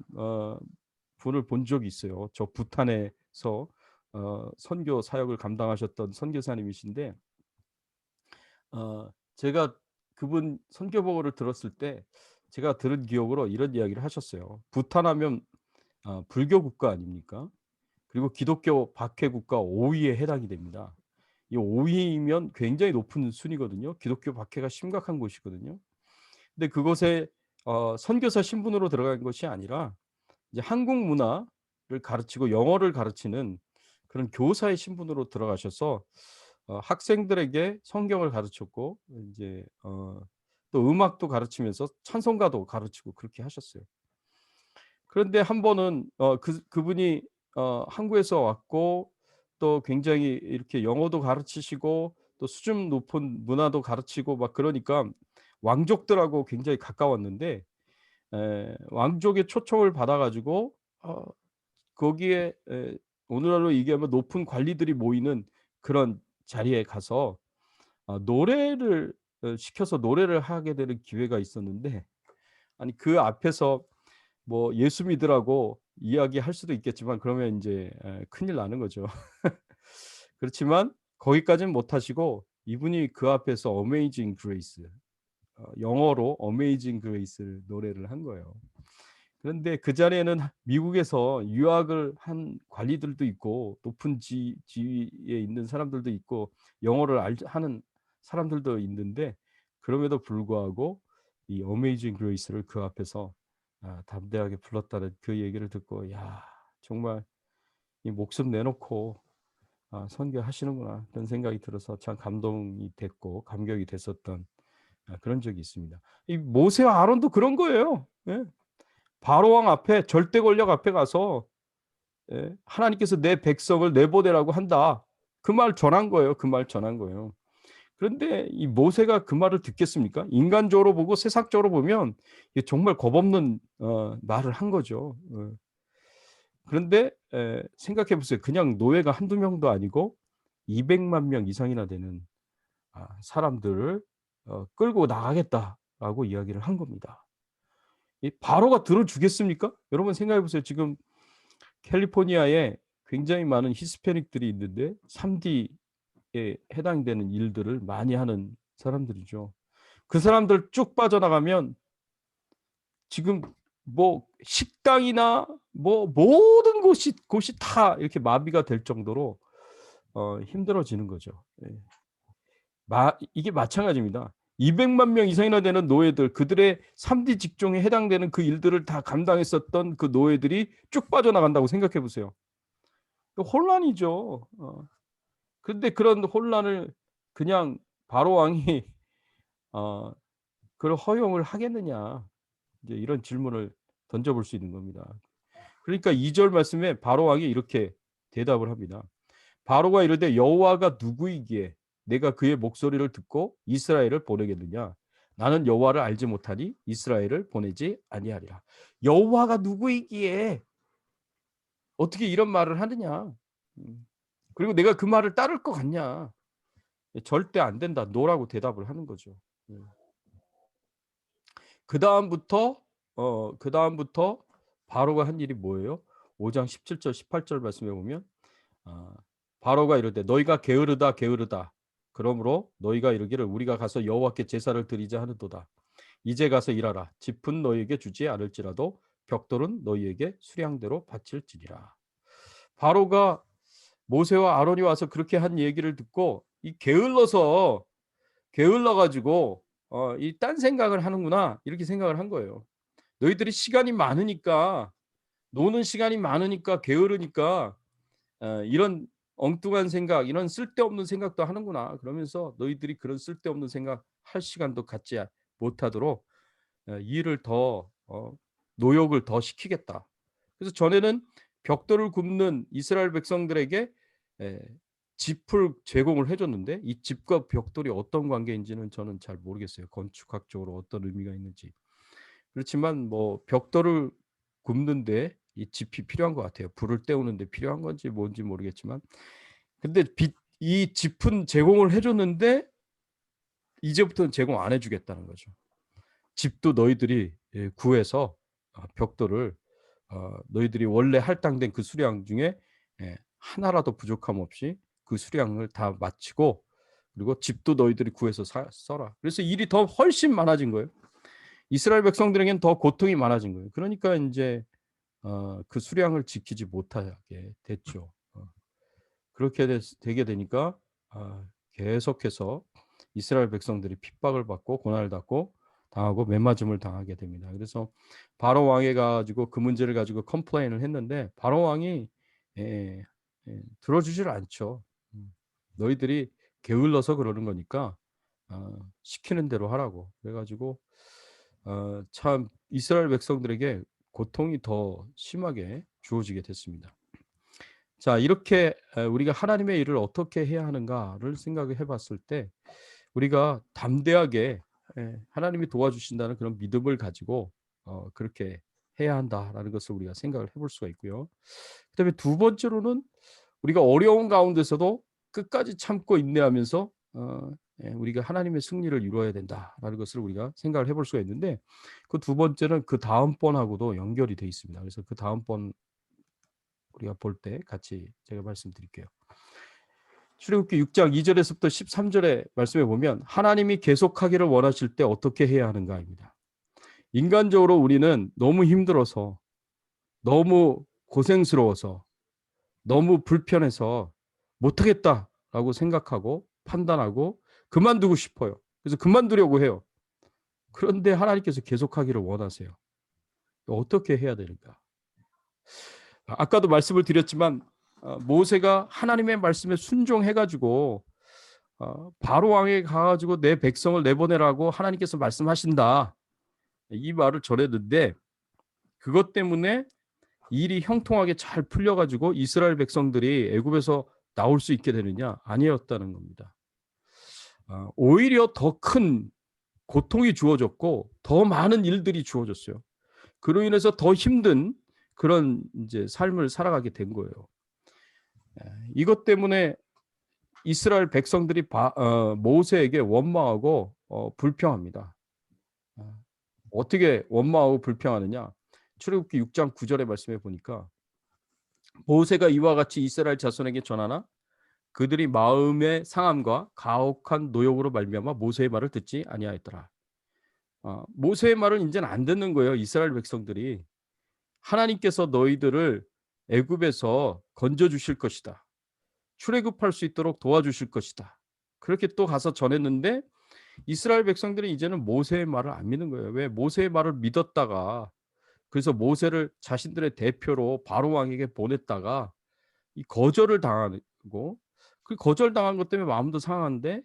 분을 본 적이 있어요. 저 부탄에서 선교 사역을 감당하셨던 선교사님이신데 제가 그분 선교 보고를 들었을 때 제가 들은 기억으로 이런 이야기를 하셨어요. 부탄하면 불교 국가 아닙니까? 그리고 기독교 박해 국가 5위에 해당이 됩니다. 이 5위면 굉장히 높은 순위거든요. 기독교 박해가 심각한 곳이거든요. 근데 그곳에 선교사 신분으로 들어간 것이 아니라 이제 한국 문화를 가르치고 영어를 가르치는 그런 교사의 신분으로 들어가셔서 학생들에게 성경을 가르쳤고 이제 또 음악도 가르치면서 찬송가도 가르치고 그렇게 하셨어요. 그런데 한 번은 그분이 한국에서 왔고 또 굉장히 이렇게 영어도 가르치시고 또 수준 높은 문화도 가르치고 막 그러니까 왕족들하고 굉장히 가까웠는데 왕족의 초청을 받아가지고 거기에 오늘날로 얘기하면 높은 관리들이 모이는 그런 자리에 가서 노래를 시켜서 노래를 하게 되는 기회가 있었는데 아니 그 앞에서 뭐 예수 믿으라고 이야기할 수도 있겠지만 그러면 이제 큰일 나는 거죠. 그렇지만 거기까지는 못 하시고 이분이 그 앞에서 Amazing Grace 영어로 Amazing Grace를 노래를 한 거예요. 그런데 그 자리에는 미국에서 유학을 한 관리들도 있고 높은 지위에 있는 사람들도 있고 영어를 하는 사람들도 있는데 그럼에도 불구하고 이 어메이징 그레이스를 그 앞에서 담대하게 불렀다는 그 얘기를 듣고 야 정말 이 목숨 내놓고 선교하시는구나 그런 생각이 들어서 참 감동이 됐고 감격이 됐었던 그런 적이 있습니다. 이 모세와 아론도 그런 거예요. 예? 바로왕 앞에 절대 권력 앞에 가서 예? 하나님께서 내 백성을 내보내라고 한다. 그 말 전한 거예요. 그 말 전한 거예요. 그런데 이 모세가 그 말을 듣겠습니까? 인간적으로 보고 세상적으로 보면 이게 정말 겁없는 말을 한 거죠. 그런데 생각해 보세요. 그냥 노예가 한두 명도 아니고 200만 명 이상이나 되는 사람들을 끌고 나가겠다라고 이야기를 한 겁니다. 이 바로가 들어주겠습니까? 여러분 생각해 보세요. 지금 캘리포니아에 굉장히 많은 히스패닉들이 있는데 3D에 해당되는 일들을 많이 하는 사람들이죠. 그 사람들 쭉 빠져나가면 지금 뭐 식당이나 뭐 모든 곳이 다 이렇게 마비가 될 정도로 힘들어지는 거죠. 예. 이게 마찬가지입니다. 200만 명 이상이나 되는 노예들, 그들의 3D 직종에 해당되는 그 일들을 다 감당했었던 그 노예들이 쭉 빠져나간다고 생각해 보세요. 혼란이죠. 그런데 그런 혼란을 그냥 바로 왕이 그걸 허용을 하겠느냐, 이제 이런 질문을 던져볼 수 있는 겁니다. 그러니까 2절 말씀에 바로 왕이 이렇게 대답을 합니다. 바로가 이르되 여호와가 누구이기에 내가 그의 목소리를 듣고 이스라엘을 보내겠느냐? 나는 여호와를 알지 못하니 이스라엘을 보내지 아니하리라. 여호와가 누구이기에 어떻게 이런 말을 하느냐? 그리고 내가 그 말을 따를 것 같냐? 절대 안 된다. 노라고 대답을 하는 거죠. 그 다음부터 바로가 한 일이 뭐예요? 5장 17절 18절 말씀에 보면 바로가 이르되 너희가 게으르다 게으르다. 그러므로 너희가 이르기를 우리가 가서 여호와께 제사를 드리자 하는도다. 이제 가서 일하라. 짚은 너희에게 주지 않을지라도 벽돌은 너희에게 수량대로 바칠지니라. 바로가 모세와 아론이 와서 그렇게 한 얘기를 듣고 이 게을러가지고 이 딴 생각을 하는구나 이렇게 생각을 한 거예요. 너희들이 시간이 많으니까 노는 시간이 많으니까 게으르니까 이런 엉뚱한 생각, 이런 쓸데없는 생각도 하는구나. 그러면서 너희들이 그런 쓸데없는 생각 할 시간도 갖지 못하도록 일을 더 노역을 더 시키겠다. 그래서 전에는 벽돌을 굽는 이스라엘 백성들에게 짚을 제공을 해줬는데 이 짚과 벽돌이 어떤 관계인지는 저는 잘 모르겠어요. 건축학적으로 어떤 의미가 있는지. 그렇지만 뭐 벽돌을 굽는데 이 짚이 필요한 것 같아요. 불을 때우는데 필요한 건지 뭔지 모르겠지만, 근데 이 짚은 제공을 해줬는데 이제부터는 제공 안 해주겠다는 거죠. 짚도 너희들이 구해서 벽돌을 너희들이 원래 할당된 그 수량 중에 하나라도 부족함 없이 그 수량을 다 마치고, 그리고 짚도 너희들이 구해서 써라. 그래서 일이 더 훨씬 많아진 거예요. 이스라엘 백성들에게는 더 고통이 많아진 거예요. 그러니까 이제 그 수량을 지키지 못하게 됐죠. 그렇게 되게 되니까 계속해서 이스라엘 백성들이 핍박을 받고 고난을 당하고 매맞음을 당하게 됩니다. 그래서 바로 왕에 가지고 그 문제를 가지고 컴플레인을 했는데 바로 왕이 들어주질 않죠. 너희들이 게을러서 그러는 거니까 시키는 대로 하라고. 그래가지고 참 이스라엘 백성들에게 고통이 더 심하게 주어지게 됐습니다. 자, 이렇게 우리가 하나님의 일을 어떻게 해야 하는가를 생각을 해봤을 때 우리가 담대하게 하나님이 도와주신다는 그런 믿음을 가지고 그렇게 해야 한다라는 것을 우리가 생각을 해볼 수가 있고요. 그다음에 두 번째로는 우리가 어려운 가운데서도 끝까지 참고 인내하면서 우리가 하나님의 승리를 이루어야 된다라는 것을 우리가 생각을 해볼 수가 있는데, 그 두 번째는 그 다음번하고도 연결이 돼 있습니다. 그래서 그 다음번 우리가 볼 때 같이 제가 말씀드릴게요. 출애굽기 6장 2절에서부터 13절의 말씀에 보면 하나님이 계속하기를 원하실 때 어떻게 해야 하는가입니다. 인간적으로 우리는 너무 힘들어서, 너무 고생스러워서, 너무 불편해서 못하겠다라고 생각하고 판단하고 그만두고 싶어요. 그래서 그만두려고 해요. 그런데 하나님께서 계속하기를 원하세요. 어떻게 해야 되는가? 아까도 말씀을 드렸지만 모세가 하나님의 말씀에 순종해가지고 바로 왕에게 가가지고 내 백성을 내보내라고 하나님께서 말씀하신다. 이 말을 전했는데 그것 때문에 일이 형통하게 잘 풀려가지고 이스라엘 백성들이 애굽에서 나올 수 있게 되느냐? 아니었다는 겁니다. 오히려 더 큰 고통이 주어졌고 더 많은 일들이 주어졌어요. 그로 인해서 더 힘든 그런 이제 삶을 살아가게 된 거예요. 이것 때문에 이스라엘 백성들이 모세에게 원망하고 불평합니다. 어떻게 원망하고 불평하느냐? 출애굽기 6장 9절의 말씀에 보니까 모세가 이와 같이 이스라엘 자손에게 전하나 그들이 마음의 상함과 가혹한 노역으로 말미암아 모세의 말을 듣지 아니하였더라. 모세의 말을 이제는 안 듣는 거예요. 이스라엘 백성들이. 하나님께서 너희들을 애굽에서 건져 주실 것이다. 출애굽할 수 있도록 도와주실 것이다. 그렇게 또 가서 전했는데 이스라엘 백성들이 이제는 모세의 말을 안 믿는 거예요. 왜? 모세의 말을 믿었다가 그래서 모세를 자신들의 대표로 바로 왕에게 보냈다가 이 거절을 당하고 그 거절당한 것 때문에 마음도 상한데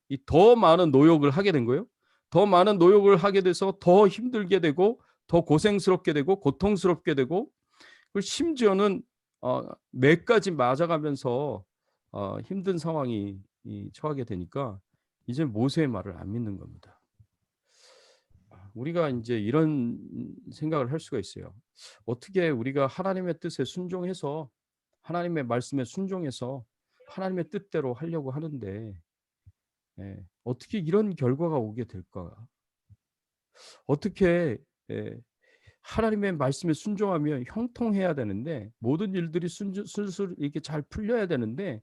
이 더 많은 노역을 하게 된 거예요. 더 많은 노역을 하게 돼서 더 힘들게 되고 더 고생스럽게 되고 고통스럽게 되고 그리고 심지어는 매까지 맞아가면서 힘든 상황이 처하게 되니까 이제 모세의 말을 안 믿는 겁니다. 우리가 이제 이런 생각을 할 수가 있어요. 어떻게 우리가 하나님의 뜻에 순종해서 하나님의 말씀에 순종해서 하나님의 뜻대로 하려고 하는데 어떻게 이런 결과가 오게 될까? 어떻게 하나님의 말씀에 순종하면 형통해야 되는데 모든 일들이 술술 이렇게 잘 풀려야 되는데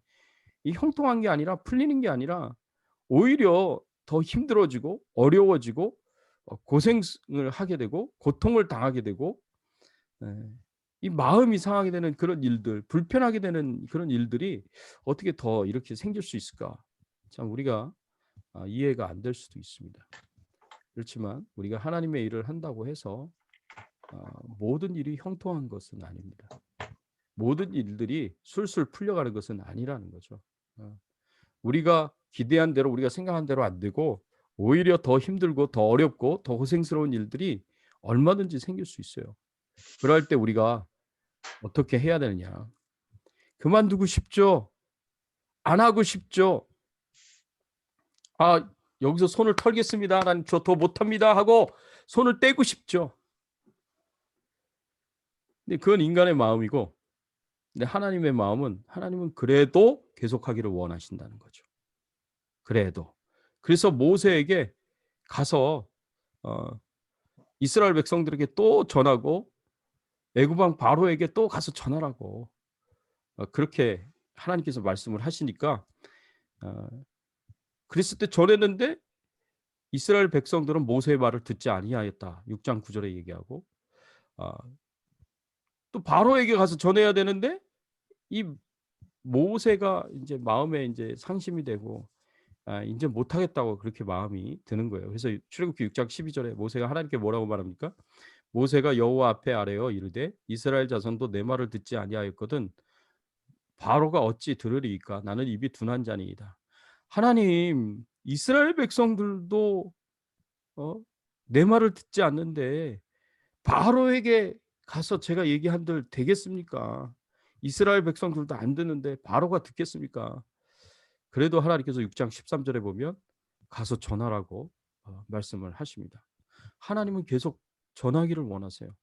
이 형통한 게 아니라 풀리는 게 아니라 오히려 더 힘들어지고 어려워지고 고생을 하게 되고 고통을 당하게 되고 이 마음이 상하게 되는 그런 일들, 불편하게 되는 그런 일들이 어떻게 더 이렇게 생길 수 있을까? 참 우리가 이해가 안 될 수도 있습니다. 그렇지만 우리가 하나님의 일을 한다고 해서 모든 일이 형통한 것은 아닙니다. 모든 일들이 술술 풀려가는 것은 아니라는 거죠. 우리가 기대한 대로 우리가 생각한 대로 안 되고 오히려 더 힘들고 더 어렵고 더 고생스러운 일들이 얼마든지 생길 수 있어요. 그럴 때 우리가 어떻게 해야 되느냐? 그만두고 싶죠? 안 하고 싶죠? 여기서 손을 털겠습니다. 난 저 더 못합니다 하고 손을 떼고 싶죠. 근데 그건 인간의 마음이고 근데 하나님의 마음은 하나님은 그래도 계속하기를 원하신다는 거죠. 그래도. 그래서 모세에게 가서 이스라엘 백성들에게 또 전하고 애굽 왕 바로에게 또 가서 전하라고 그렇게 하나님께서 말씀을 하시니까 그랬을 때 전했는데 이스라엘 백성들은 모세의 말을 듣지 아니하였다. 6장 9절에 얘기하고 또 바로에게 가서 전해야 되는데 이 모세가 이제 마음에 이제 상심이 되고 이제 못하겠다고 그렇게 마음이 드는 거예요. 그래서 출애굽기 6장 12절에 모세가 하나님께 뭐라고 말합니까? 모세가 여호와 앞에 아뢰어 이르되 이스라엘 자손도 내 말을 듣지 아니하였거든 바로가 어찌 들으리이까? 나는 입이 둔한 자니이다. 하나님, 이스라엘 백성들도 내 말을 듣지 않는데 바로에게 가서 제가 얘기한들 되겠습니까? 이스라엘 백성들도 안 듣는데 바로가 듣겠습니까? 그래도 하나님께서 6장 13절에 보면 가서 전하라고 말씀을 하십니다. 하나님은 계속 전하기를 원하세요.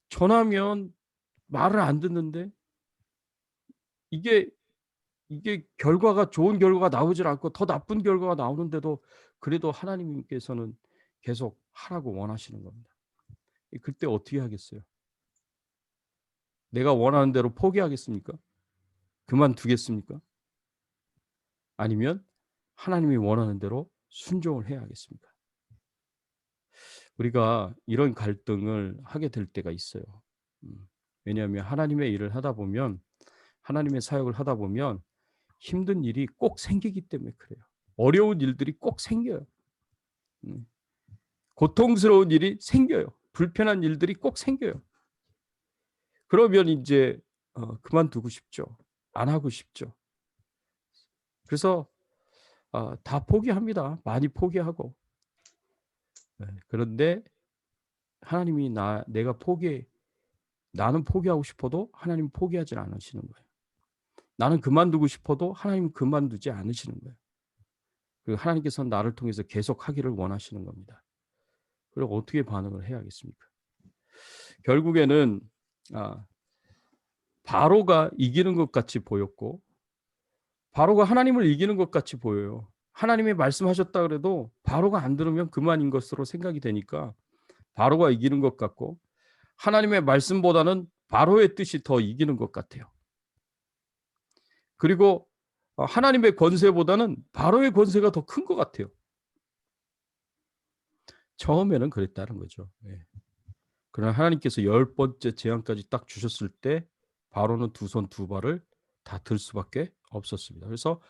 전하면 말을 안 듣는데 이게 결과가 좋은 결과가 나오질 않고 더 나쁜 결과가 나오는데도 그래도 하나님께서는 계속 하라고 원하시는 겁니다. 그때 어떻게 하겠어요? 내가 원하는 대로 포기하겠습니까? 그만두겠습니까? 아니면 하나님이 원하는 대로 순종을 해야 하겠습니까? 우리가 이런 갈등을 하게 될 때가 있어요. 왜냐하면 하나님의 일을 하다 보면 하나님의 사역을 하다 보면 힘든 일이 꼭 생기기 때문에 그래요. 어려운 일들이 꼭 생겨요. 고통스러운 일이 생겨요. 불편한 일들이 꼭 생겨요. 그러면 이제 그만두고 싶죠. 안 하고 싶죠. 그래서 다 포기합니다. 많이 포기하고. 그런데 하나님이 나는 포기하고 싶어도 하나님 포기하지 않으시는 거예요. 나는 그만두고 싶어도 하나님 그만두지 않으시는 거예요. 그리고 하나님께서는 나를 통해서 계속 하기를 원하시는 겁니다. 그리고 어떻게 반응을 해야겠습니까? 결국에는 바로가 이기는 것 같이 보였고, 바로가 하나님을 이기는 것 같이 보여요. 하나님이 말씀하셨다 그래도 바로가 안 들으면 그만인 것으로 생각이 되니까 바로가 이기는 것 같고, 하나님의 말씀보다는 바로의 뜻이 더 이기는 것 같아요. 그리고 하나님의 권세보다는 바로의 권세가 더 큰 것 같아요. 처음에는 그랬다는 거죠. 그러나 하나님께서 10번째 재앙까지 딱 주셨을 때 바로는 두 손 두 발을 다 들 수밖에 없었습니다. 그래서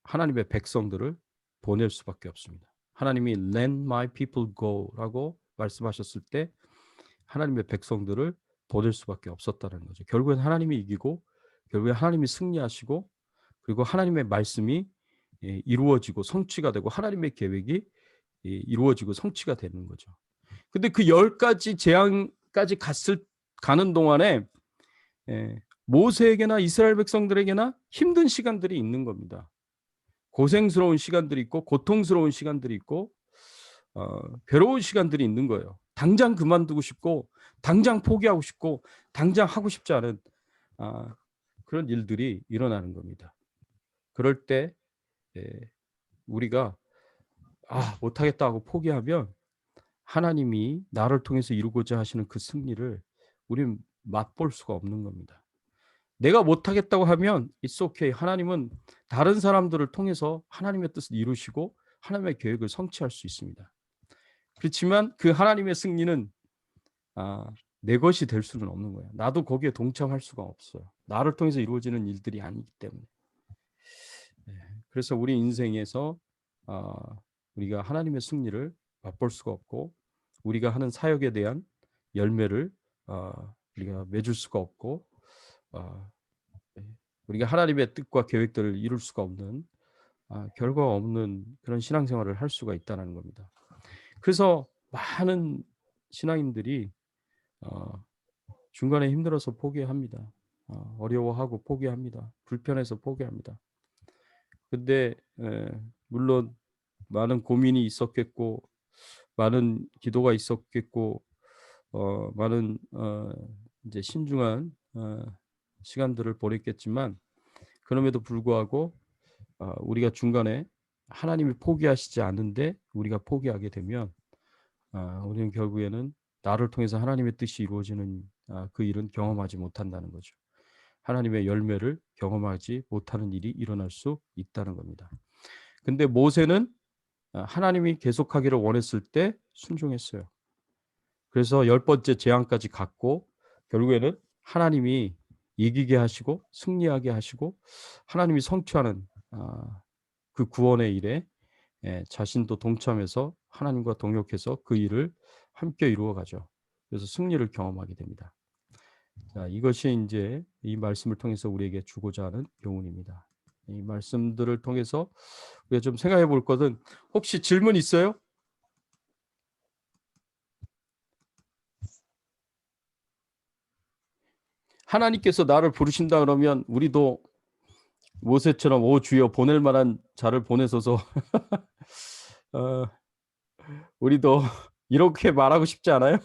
하나님의 백성들을 보낼 수밖에 없습니다. 하나님이 let my people go라고 말씀하셨을 때 하나님의 백성들을 보낼 수밖에 없었다는 거죠. 결국엔 하나님이 이기고, 결국엔 하나님이 승리하시고, 그리고 하나님의 말씀이 이루어지고 성취가 되고 하나님의 계획이 이루어지고 성취가 되는 거죠. 근데 그 10가지 재앙까지 가는 동안에 모세에게나 이스라엘 백성들에게나 힘든 시간들이 있는 겁니다. 고생스러운 시간들이 있고, 고통스러운 시간들이 있고, 괴로운 시간들이 있는 거예요. 당장 그만두고 싶고, 당장 포기하고 싶고, 당장 하고 싶지 않은 그런 일들이 일어나는 겁니다. 그럴 때 우리가 못하겠다 하고 포기하면 하나님이 나를 통해서 이루고자 하시는 그 승리를 우리는 맛볼 수가 없는 겁니다. 내가 못하겠다고 하면 it's okay. 하나님은 다른 사람들을 통해서 하나님의 뜻을 이루시고 하나님의 계획을 성취할 수 있습니다. 그렇지만 그 하나님의 승리는 내 것이 될 수는 없는 거예요. 나도 거기에 동참할 수가 없어요. 나를 통해서 이루어지는 일들이 아니기 때문에. 그래서 우리 인생에서 우리가 하나님의 승리를 맛볼 수가 없고, 우리가 하는 사역에 대한 열매를 우리가 맺을 수가 없고, 우리가 하나님의 뜻과 계획들을 이룰 수가 없는 결과가 없는 그런 신앙생활을 할 수가 있다는 겁니다. 그래서 많은 신앙인들이 중간에 힘들어서 포기합니다. 어려워하고 포기합니다. 불편해서 포기합니다. 근데 물론 많은 고민이 있었겠고, 많은 기도가 있었겠고, 많은 이제 신중한 시간들을 보냈겠지만, 그럼에도 불구하고 우리가 중간에 하나님이 포기하시지 않는데 우리가 포기하게 되면 우리는 결국에는 나를 통해서 하나님의 뜻이 이루어지는 그 일은 경험하지 못한다는 거죠. 하나님의 열매를 경험하지 못하는 일이 일어날 수 있다는 겁니다. 근데 모세는 하나님이 계속하기를 원했을 때 순종했어요. 그래서 10번째 재앙까지 갔고, 결국에는 하나님이 이기게 하시고 승리하게 하시고 하나님이 성취하는 그 구원의 일에 자신도 동참해서 하나님과 동역해서 그 일을 함께 이루어가죠. 그래서 승리를 경험하게 됩니다. 자, 이것이 이제 이 말씀을 통해서 우리에게 주고자 하는 교훈입니다. 이 말씀들을 통해서 우리가 좀 생각해 볼 것은, 혹시 질문 있어요? 하나님께서 나를 부르신다 그러면 우리도 모세처럼 오 주여 보낼 만한 자를 보내소서 우리도 이렇게 말하고 싶지 않아요?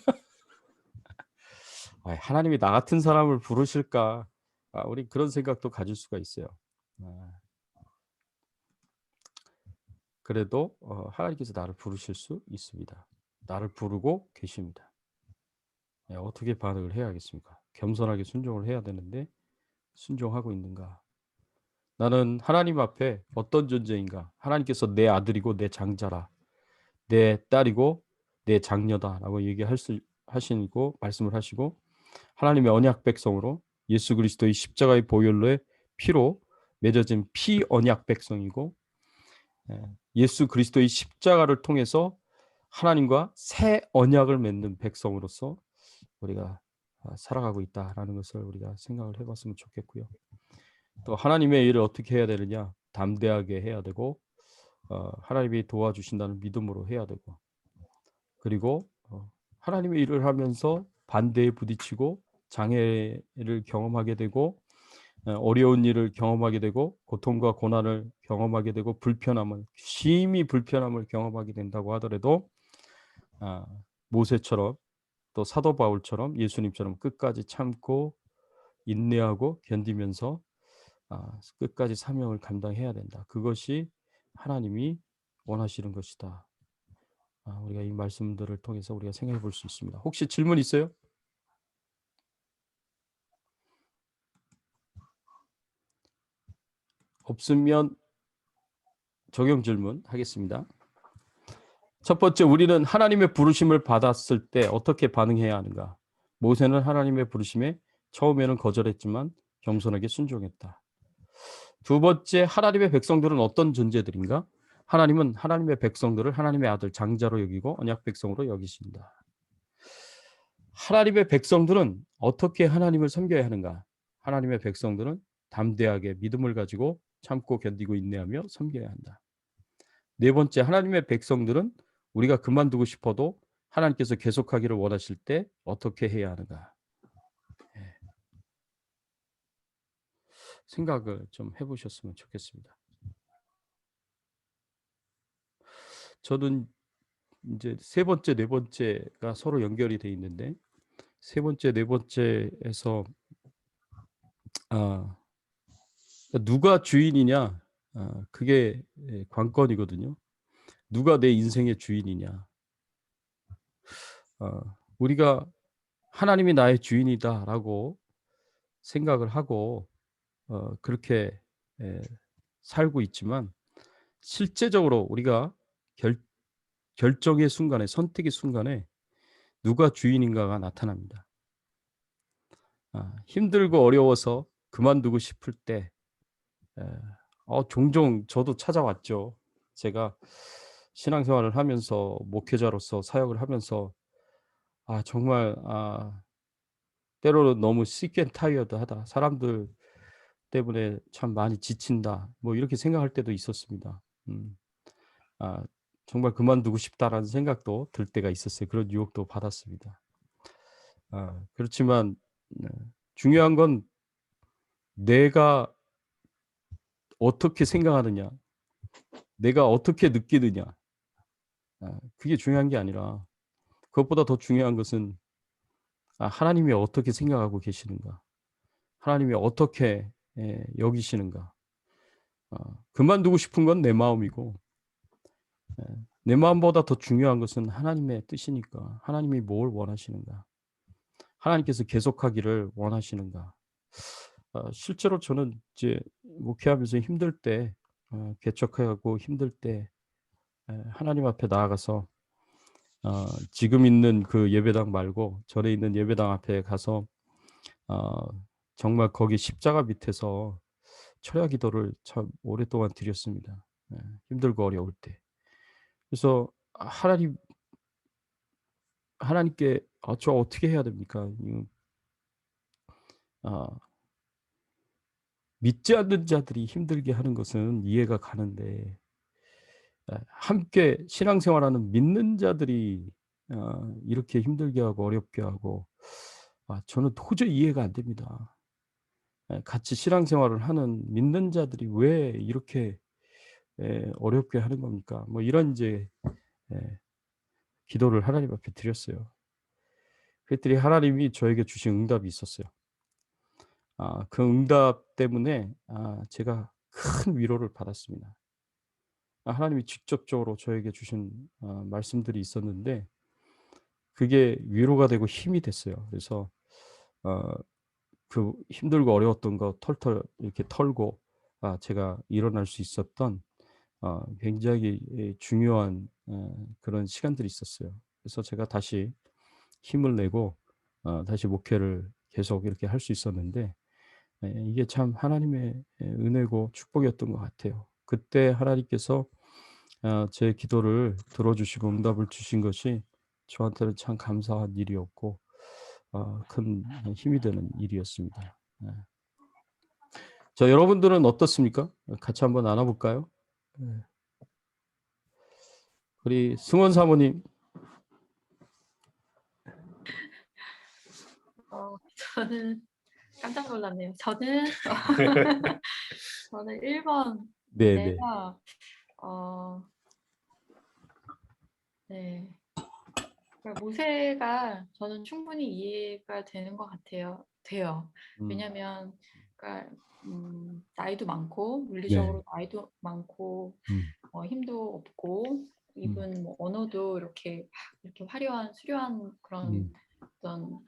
하나님이 나 같은 사람을 부르실까? 우리 그런 생각도 가질 수가 있어요. 그래도 하나님께서 나를 부르실 수 있습니다. 나를 부르고 계십니다. 어떻게 반응을 해야겠습니까? 겸손하게 순종을 해야 되는데 순종하고 있는가? 나는 하나님 앞에 어떤 존재인가? 하나님께서 내 아들이고 내 장자라, 내 딸이고 내 장녀다라고 하시고 말씀을 하시고, 하나님의 언약 백성으로 예수 그리스도의 십자가의 보혈로의 피로 맺어진 피 언약 백성이고, 예수 그리스도의 십자가를 통해서 하나님과 새 언약을 맺는 백성으로서 우리가 살아가고 있다라는 것을 우리가 생각을 해봤으면 좋겠고요. 또 하나님의 일을 어떻게 해야 되느냐? 담대하게 해야 되고 하나님이 도와주신다는 믿음으로 해야 되고, 그리고 하나님의 일을 하면서 반대에 부딪히고 장애를 경험하게 되고 어려운 일을 경험하게 되고 고통과 고난을 경험하게 되고 심히 불편함을 경험하게 된다고 하더라도 모세처럼 또 사도 바울처럼 예수님처럼 끝까지 참고 인내하고 견디면서 끝까지 사명을 감당해야 된다. 그것이 하나님이 원하시는 것이다. 우리가 이 말씀들을 통해서 우리가 생각해 볼 수 있습니다. 혹시 질문 있어요? 없으면 적용 질문 하겠습니다. 첫 번째, 우리는 하나님의 부르심을 받았을 때 어떻게 반응해야 하는가? 모세는 하나님의 부르심에 처음에는 거절했지만 겸손하게 순종했다. 두 번째, 하나님의 백성들은 어떤 존재들인가? 하나님은 하나님의 백성들을 하나님의 아들 장자로 여기고 언약 백성으로 여기신다. 하나님의 백성들은 어떻게 하나님을 섬겨야 하는가? 하나님의 백성들은 담대하게 믿음을 가지고 참고 견디고 인내하며 섬겨야 한다. 네 번째, 하나님의 백성들은 우리가 그만두고 싶어도 하나님께서 계속하기를 원하실 때 어떻게 해야 하는가? 생각을 좀 해보셨으면 좋겠습니다. 저는 이제 세 번째, 네 번째가 서로 연결이 돼 있는데 세 번째, 네 번째에서 누가 주인이냐? 그게 관건이거든요. 누가 내 인생의 주인이냐? 우리가 하나님이 나의 주인이다라고 생각을 하고 그렇게 살고 있지만 실제적으로 우리가 결정의 순간에, 선택의 순간에 누가 주인인가가 나타납니다. 힘들고 어려워서 그만두고 싶을 때 종종 저도 찾아왔죠. 제가 신앙생활을 하면서 목회자로서 사역을 하면서 정말 때로는 너무 sick and tired하다. 사람들 때문에 참 많이 지친다. 뭐 이렇게 생각할 때도 있었습니다. 정말 그만두고 싶다라는 생각도 들 때가 있었어요. 그런 유혹도 받았습니다. 그렇지만 중요한 건 내가 어떻게 생각하느냐, 내가 어떻게 느끼느냐, 그게 중요한 게 아니라 그것보다 더 중요한 것은 하나님이 어떻게 생각하고 계시는가, 하나님이 어떻게 여기시는가. 그만두고 싶은 건 내 마음이고 내 마음보다 더 중요한 것은 하나님의 뜻이니까 하나님이 뭘 원하시는가, 하나님께서 계속하기를 원하시는가. 실제로 저는 이제 목회하면서 힘들 때 개척하고 힘들 때 하나님 앞에 나아가서 지금 있는 그 예배당 말고 전에 있는 예배당 앞에 가서 정말 거기 십자가 밑에서 철야 기도를 참 오랫동안 드렸습니다. 힘들고 어려울 때. 그래서 하나님께 저 어떻게 해야 됩니까? 믿지 않는 자들이 힘들게 하는 것은 이해가 가는데 함께 신앙생활하는 믿는 자들이 이렇게 힘들게 하고 어렵게 하고 저는 도저히 이해가 안 됩니다. 같이 신앙생활을 하는 믿는 자들이 왜 이렇게 어렵게 하는 겁니까? 뭐 이런 이제 기도를 하나님 앞에 드렸어요. 그랬더니 하나님이 저에게 주신 응답이 있었어요. 그 응답 때문에 제가 큰 위로를 받았습니다. 하나님이 직접적으로 저에게 주신 말씀들이 있었는데 그게 위로가 되고 힘이 됐어요. 그래서 그 힘들고 어려웠던 거 털털 이렇게 털고 제가 일어날 수 있었던 굉장히 중요한 그런 시간들이 있었어요. 그래서 제가 다시 힘을 내고 다시 목회를 계속 이렇게 할 수 있었는데 이게 참 하나님의 은혜고 축복이었던 것 같아요. 그때 하나님께서 제 기도를 들어주시고 응답을 주신 것이 저한테는 참 감사한 일이었고 큰 힘이 되는 일이었습니다. 네. 자, 여러분들은 어떻습니까? 같이 한번 나눠볼까요? 네. 우리 승원 사모님. 저는 깜짝 놀랐네요. 저는 1번 네네. 내가 네. 그러니까 모세가 저는 충분히 이해가 되는 것 같아요. 돼요. 왜냐면 그러니까 나이도 많고 물리적으로 나이도 많고 힘도 없고 이분 뭐 언어도 이렇게 화려한 수려한 그런 어떤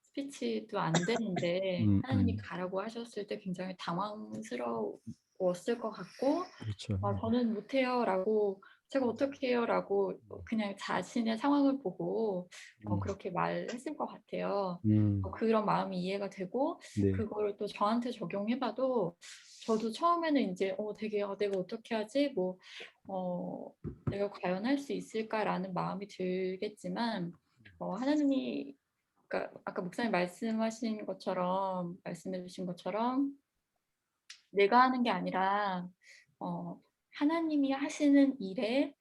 스피치도 안 되는데 하나님이 가라고 하셨을 때 굉장히 당황스러웠을 것 같고 그렇죠. 저는 못해요라고 제가 어떻게 해요라고 그냥 자신의 상황을 보고 그렇게 말했을 것 같아요. 그런 마음이 이해가 되고 네. 그거를 또 저한테 적용해봐도 저도 처음에는 이제 되게 내가 어떻게 하지 뭐 내가 과연 할 수 있을까라는 마음이 들겠지만 하나님이 그러니까 아까 목사님 말씀해 주신 것처럼 내가 하는 게 아니라 하나님이 하시는 일에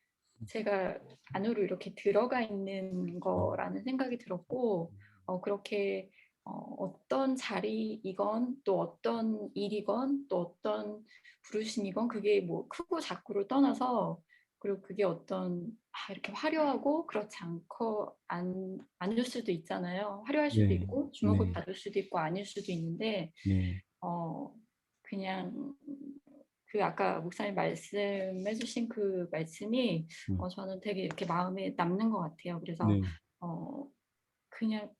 제가 안으로 이렇게 들어가 있는 거라는 생각이 들었고 그렇게 어떤 자리이건 또 어떤 일이건 또 어떤 부르심이건 그게 뭐 크고 작고를 떠나서 그리고 그게 어떤 이렇게 화려하고 그렇지 않고 아닐 수도 있잖아요. 화려할 수도 네. 있고 주목을 네. 받을 수도 있고 아닐 수도 있는데 네. 그냥 그 아까 목사님 말씀해 주신 그 말씀이 저는 되게 이렇게 마음에 남는 것 같아요. 그래서 네. 그냥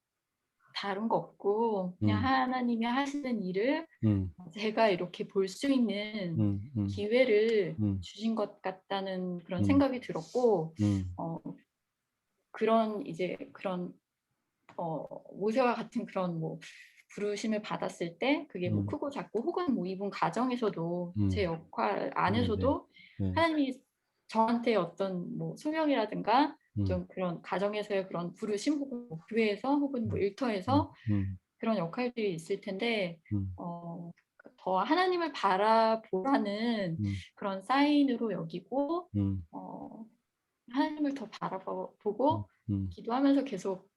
다른 거 없고 그냥 하나님이 하시는 일을 제가 이렇게 볼 수 있는 기회를 주신 것 같다는 그런 생각이 들었고 그런 모세와 같은 그런 뭐 부르심을 받았을 때 그게 뭐 크고 작고 혹은 뭐 이분 가정에서도 제 역할 안에서도 네. 하나님이 저한테 어떤 뭐 소명이라든가 좀 그런 가정에서의 그런 부르심 혹은 뭐 교회에서 혹은 뭐 일터에서 그런 역할들이 있을 텐데 더 하나님을 바라보라는 그런 사인으로 여기고 하나님을 더 바라보고 기도하면서 계속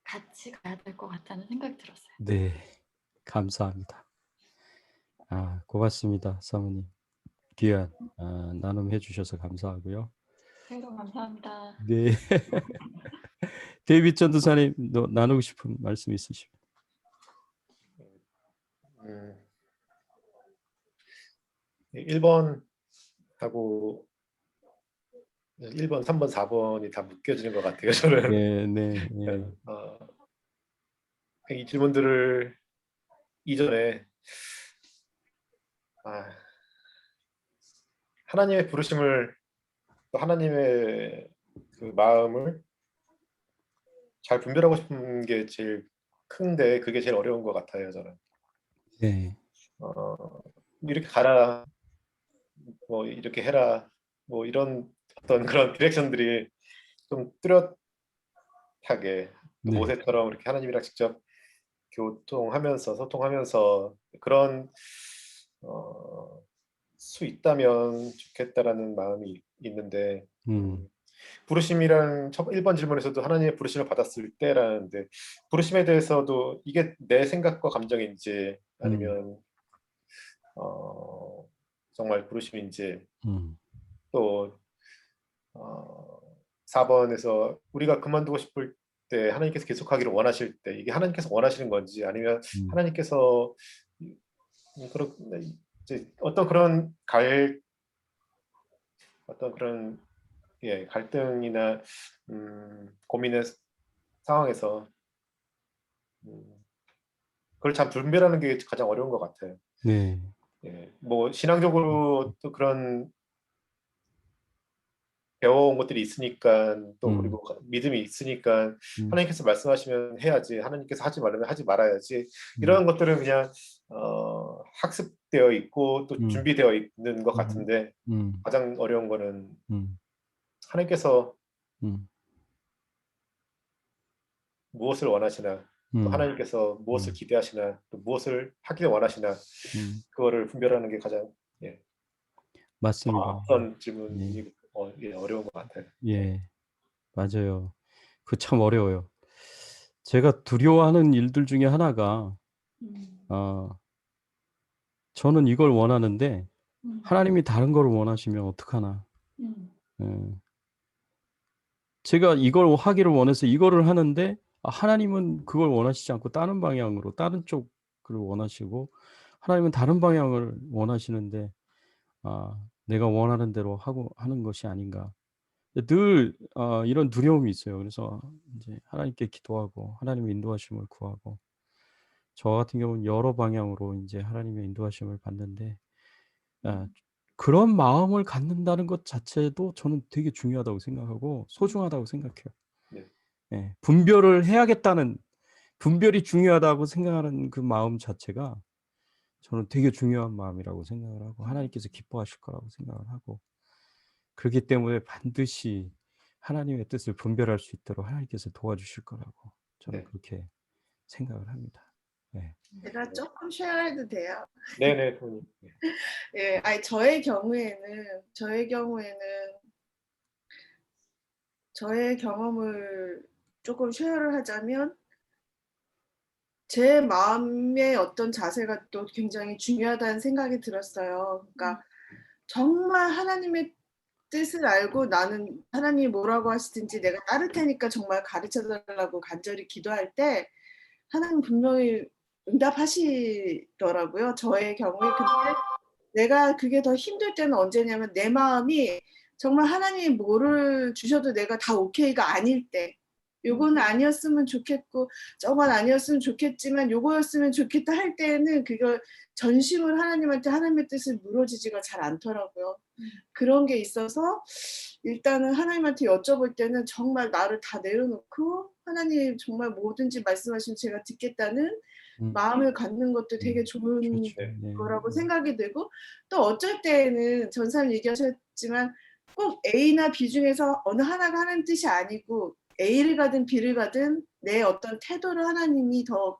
같이 가야 될 것 같다는 생각이 들었어요. 네. 감사합니다. 고맙습니다, 사모님. 귀한 나눔해 주셔서 감사하고요. 새해도 감사합니다. 네. 데이빗 전도사님 나누고 싶은 말씀 있으시면. 1번하고 1번, 3번, 4번이 다 묶여지는 것 같아요. 저는 네, 네, 네. 이 질문들을 이전에 하나님의 부르심을 또 하나님의 그 마음을 잘 분별하고 싶은 게 제일 큰데 그게 제일 어려운 것 같아요. 저는 네. 이렇게 가라, 뭐 이렇게 해라, 뭐 이런 어떤 그런 디렉션들이 좀 뚜렷하게 또 네. 모세처럼 이렇게 하나님이랑 직접 소통하면서 그런 수 있다면 좋겠다라는 마음이 있는데 부르심이란 1번 질문에서도 하나님의 부르심을 받았을 때라는데 부르심에 대해서도 이게 내 생각과 감정인지 아니면 정말 부르심인지 또 4번에서 우리가 그만두고 싶을 때 하나님께서 계속하기를 원하실 때 이게 하나님께서 원하시는 건지 아니면 하나님께서 그런 이제 어떤 그런 갈등이나 고민의 상황에서 그걸 참 분별하는 게 가장 어려운 것 같아요. 네. 뭐 신앙적으로 또 그런 배워온 것들이 있으니까 또 그리고 믿음이 있으니까 하나님께서 말씀하시면 해야지 하나님께서 하지 말라면 하지 말아야지 이런 것들은 그냥 학습되어 있고 또 음. 준비되어 있는 것 음. 같은데 가장 어려운 거는 하나님께서 음. 무엇을 원하시나, 또 하나님께서 무엇을 기대하시나, 또 무엇을 하기를 원하시나, 그거를 분별하는 게 가장 맞습니다. 앞선 질문이 어려운 것 같아요. 예, 맞아요. 그 참 어려워요. 제가 두려워하는 일들 중에 하나가 저는 이걸 원하는데 하나님이 다른 걸 원하시면 어떡하나. 예. 제가 이걸 하기를 원해서 이거를 하는데 하나님은 그걸 원하시지 않고 다른 방향으로 다른 쪽을 원하시고 하나님은 다른 방향을 원하시는데 내가 원하는 대로 하는 것이 아닌가. 늘 이런 두려움이 있어요. 그래서 이제 하나님께 기도하고 하나님의 인도하심을 구하고 저 같은 경우는 여러 방향으로 이제 하나님의 인도하심을 받는데 그런 마음을 갖는다는 것 자체도 저는 되게 중요하다고 생각하고 소중하다고 생각해요. 네. 예, 분별을 해야겠다는 분별이 중요하다고 생각하는 그 마음 자체가 저는 되게 중요한 마음이라고 생각을 하고 하나님께서 기뻐하실 거라고 생각을 하고 그렇기 때문에 반드시 하나님의 뜻을 분별할 수 있도록 하나님께서 도와주실 거라고 저는 네. 그렇게 생각을 합니다. 네. 제가 조금 쉐어해도 돼요? 네네. 부모님. 예, 아니 저의 경우에는 저의 경험을 조금 쉐어를 하자면 제 마음의 어떤 자세가 또 굉장히 중요하다는 생각이 들었어요. 그러니까 정말 하나님의 뜻을 알고 나는 하나님이 뭐라고 하시든지 내가 따를 테니까 정말 가르쳐 달라고 간절히 기도할 때 하나님 분명히 응답하시더라고요. 저의 경우에. 근데 내가 그게 더 힘들 때는 언제냐면 내 마음이 정말 하나님이 뭐를 주셔도 내가 다 오케이가 아닐 때 요거는 아니었으면 좋겠고 저건 아니었으면 좋겠지만 요거였으면 좋겠다 할 때는 그걸 전심을 하나님한테 하나님의 뜻을 물어지지가 잘 않더라고요. 그런 게 있어서 일단은 하나님한테 여쭤볼 때는 정말 나를 다 내려놓고 하나님 정말 뭐든지 말씀하시면 제가 듣겠다는 마음을 갖는 것도 되게 좋은 그렇죠. 네. 거라고 생각이 들고 또 어쩔 때에는 전사님 얘기하셨지만 꼭 A나 B 중에서 어느 하나가 하나님 뜻이 아니고 A를 가든 B를 가든 내 어떤 태도를 하나님이 더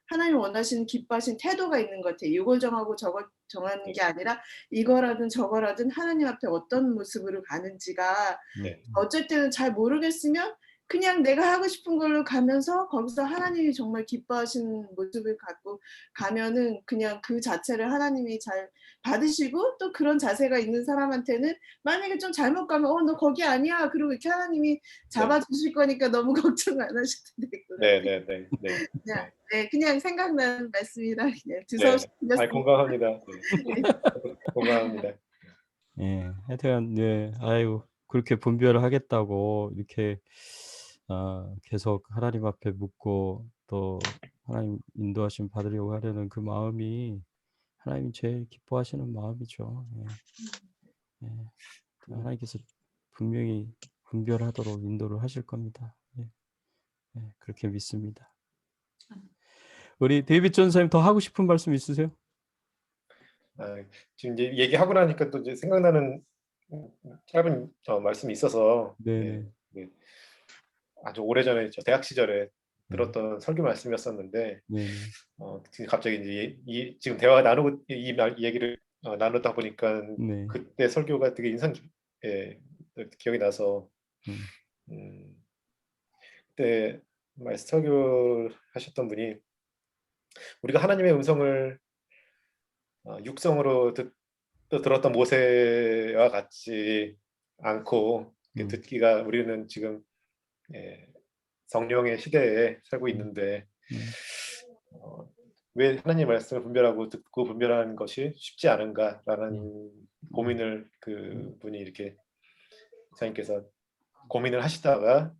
하나님 원하시는 기뻐하시는 태도가 있는 것 같아요. 이걸 정하고 저걸 정하는 게 아니라 이거라든 저거라든 하나님 앞에 어떤 모습으로 가는지가 네. 어쩔 때는 잘 모르겠으면 그냥 내가 하고 싶은 걸로 가면서 거기서 하나님이 정말 기뻐하시는 모습을 갖고 가면은 그냥 그 자체를 하나님이 잘 받으시고 또 그런 자세가 있는 사람한테는 만약에 좀 잘못 가면 너 거기 아니야. 그리고 이렇게 하나님이 잡아주실 거니까 너무 걱정 안 하셔도 되고. 네네네. 네. 그냥, 네, 그냥 생각나는 말씀이라 그냥 네. 두서없이 아, 드렸습니다. 공감합니다. 네. 공감합니다. 예, 하여튼 네, 아이고 그렇게 분별을 하겠다고 이렇게 계속 하나님 앞에 묻고 또 하나님 인도하심 받으려고 하려는 그 마음이 하나님이 제일 기뻐하시는 마음이죠. 예. 하나님께서 분명히 분별하도록 인도를 하실 겁니다. 예. 예, 그렇게 믿습니다. 우리 데이빗 전사님 더 하고 싶은 말씀 있으세요? 지금 이제 얘기하고 나니까 또 이제 생각나는 짧은 말씀이 있어서 네네. 아주 오래전에 저 대학 시절에 들었던 설교 말씀이었었는데 네네. 지금 갑자기 이제 지금 대화 나누고 이 얘기를 나누다 보니까 네. 그때 설교가 되게 기억이 나서 그때 설교하셨던 분이 우리가 하나님의 음성을 육성으로 들었던 모세와 같지 않고 듣기가 우리는 지금 성령의 시대에 살고 있는데 왜 하나님의 말씀을 분별하고 듣고 분별하는 것이 쉽지 않은가라는 고민을 그 분이 이렇게 목사님께서 고민을 하시다가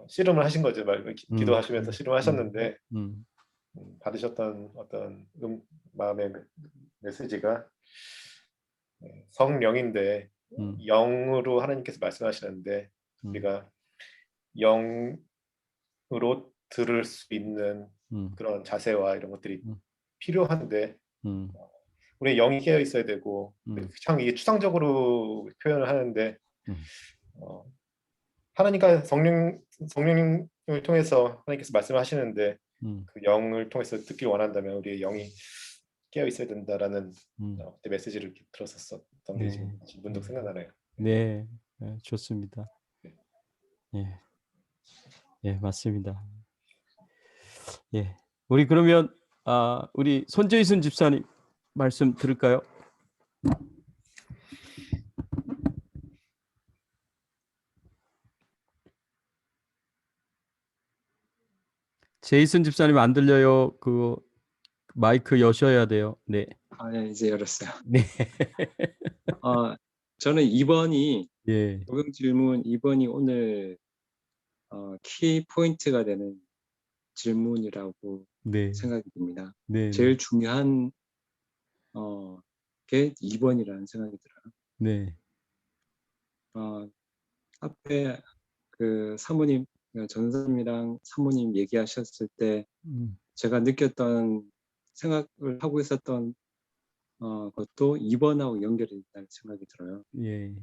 씨름을 하신 거죠. 기도하시면서 씨름하셨는데 받으셨던 어떤 마음의 메시지가 성령인데 영으로 하나님께서 말씀하시는데 우리가 영으로 들을 수 있는 그런 자세와 이런 것들이 필요한데 음, 우리 영이 깨어 있어야 되고 참 이게 추상적으로 표현을 하는데 어, 하나님과 성령님을 통해서 하나님께서 말씀하시는데 그 영을 통해서 듣길 원한다면 우리의 영이 깨어 있어야 된다라는 그때 메시지를 이렇게 들었었던 게 지금 문득 생각나네요. 네, 좋습니다. 예, 예, 맞습니다. 예, 우리 그러면 우리 손재순 집사님 말씀 들을까요? 제이슨 집사님 안 들려요. 그 마이크 여셔야 돼요. 네. 네, 이제 열었어요. 네. 저는 2번이 예. 적용 질문 2번이 오늘 키 포인트가 되는 질문이라고 네. 생각이 듭니다. 네. 제일 중요한 게 2번이라는 생각이 들어요. 네. 앞에 그 사모님, 전사님이랑 사모님 얘기하셨을 때 제가 느꼈던 생각을 하고 있었던 것도 2번하고 연결이 있다는 생각이 들어요. 예.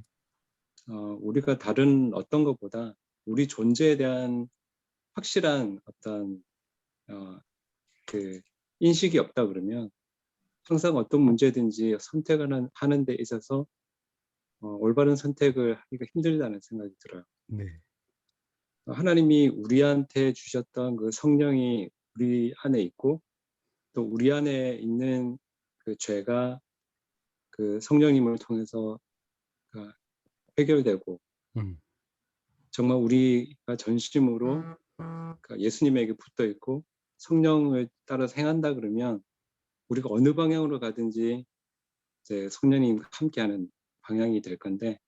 우리가 다른 어떤 것보다 우리 존재에 대한 확실한 어떤 그 인식이 없다 그러면 항상 어떤 문제든지 선택을 하는 데 있어서 올바른 선택을 하기가 힘들다는 생각이 들어요. 네. 하나님이 우리한테 주셨던 그 성령이 우리 안에 있고 또 우리 안에 있는 그 죄가 그 성령님을 통해서 해결되고 정말 우리가 전심으로 예수님에게 붙어 있고 성령을 따라 행한다 그러면 우리가 어느 방향으로 가든지 이제 성령님 함께하는 방향이 될 건데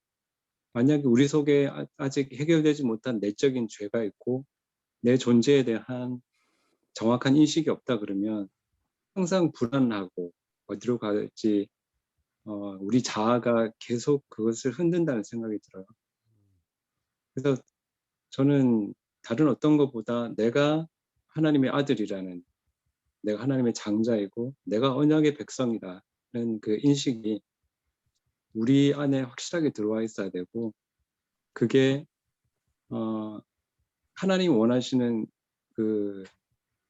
만약에 우리 속에 아직 해결되지 못한 내적인 죄가 있고 내 존재에 대한 정확한 인식이 없다 그러면 항상 불안하고 어디로 갈지 우리 자아가 계속 그것을 흔든다는 생각이 들어요. 그래서 저는 다른 어떤 것보다 내가 하나님의 아들이라는 내가 하나님의 장자이고 내가 언약의 백성이라는 그 인식이 우리 안에 확실하게 들어와 있어야 되고 그게 하나님 원하시는 그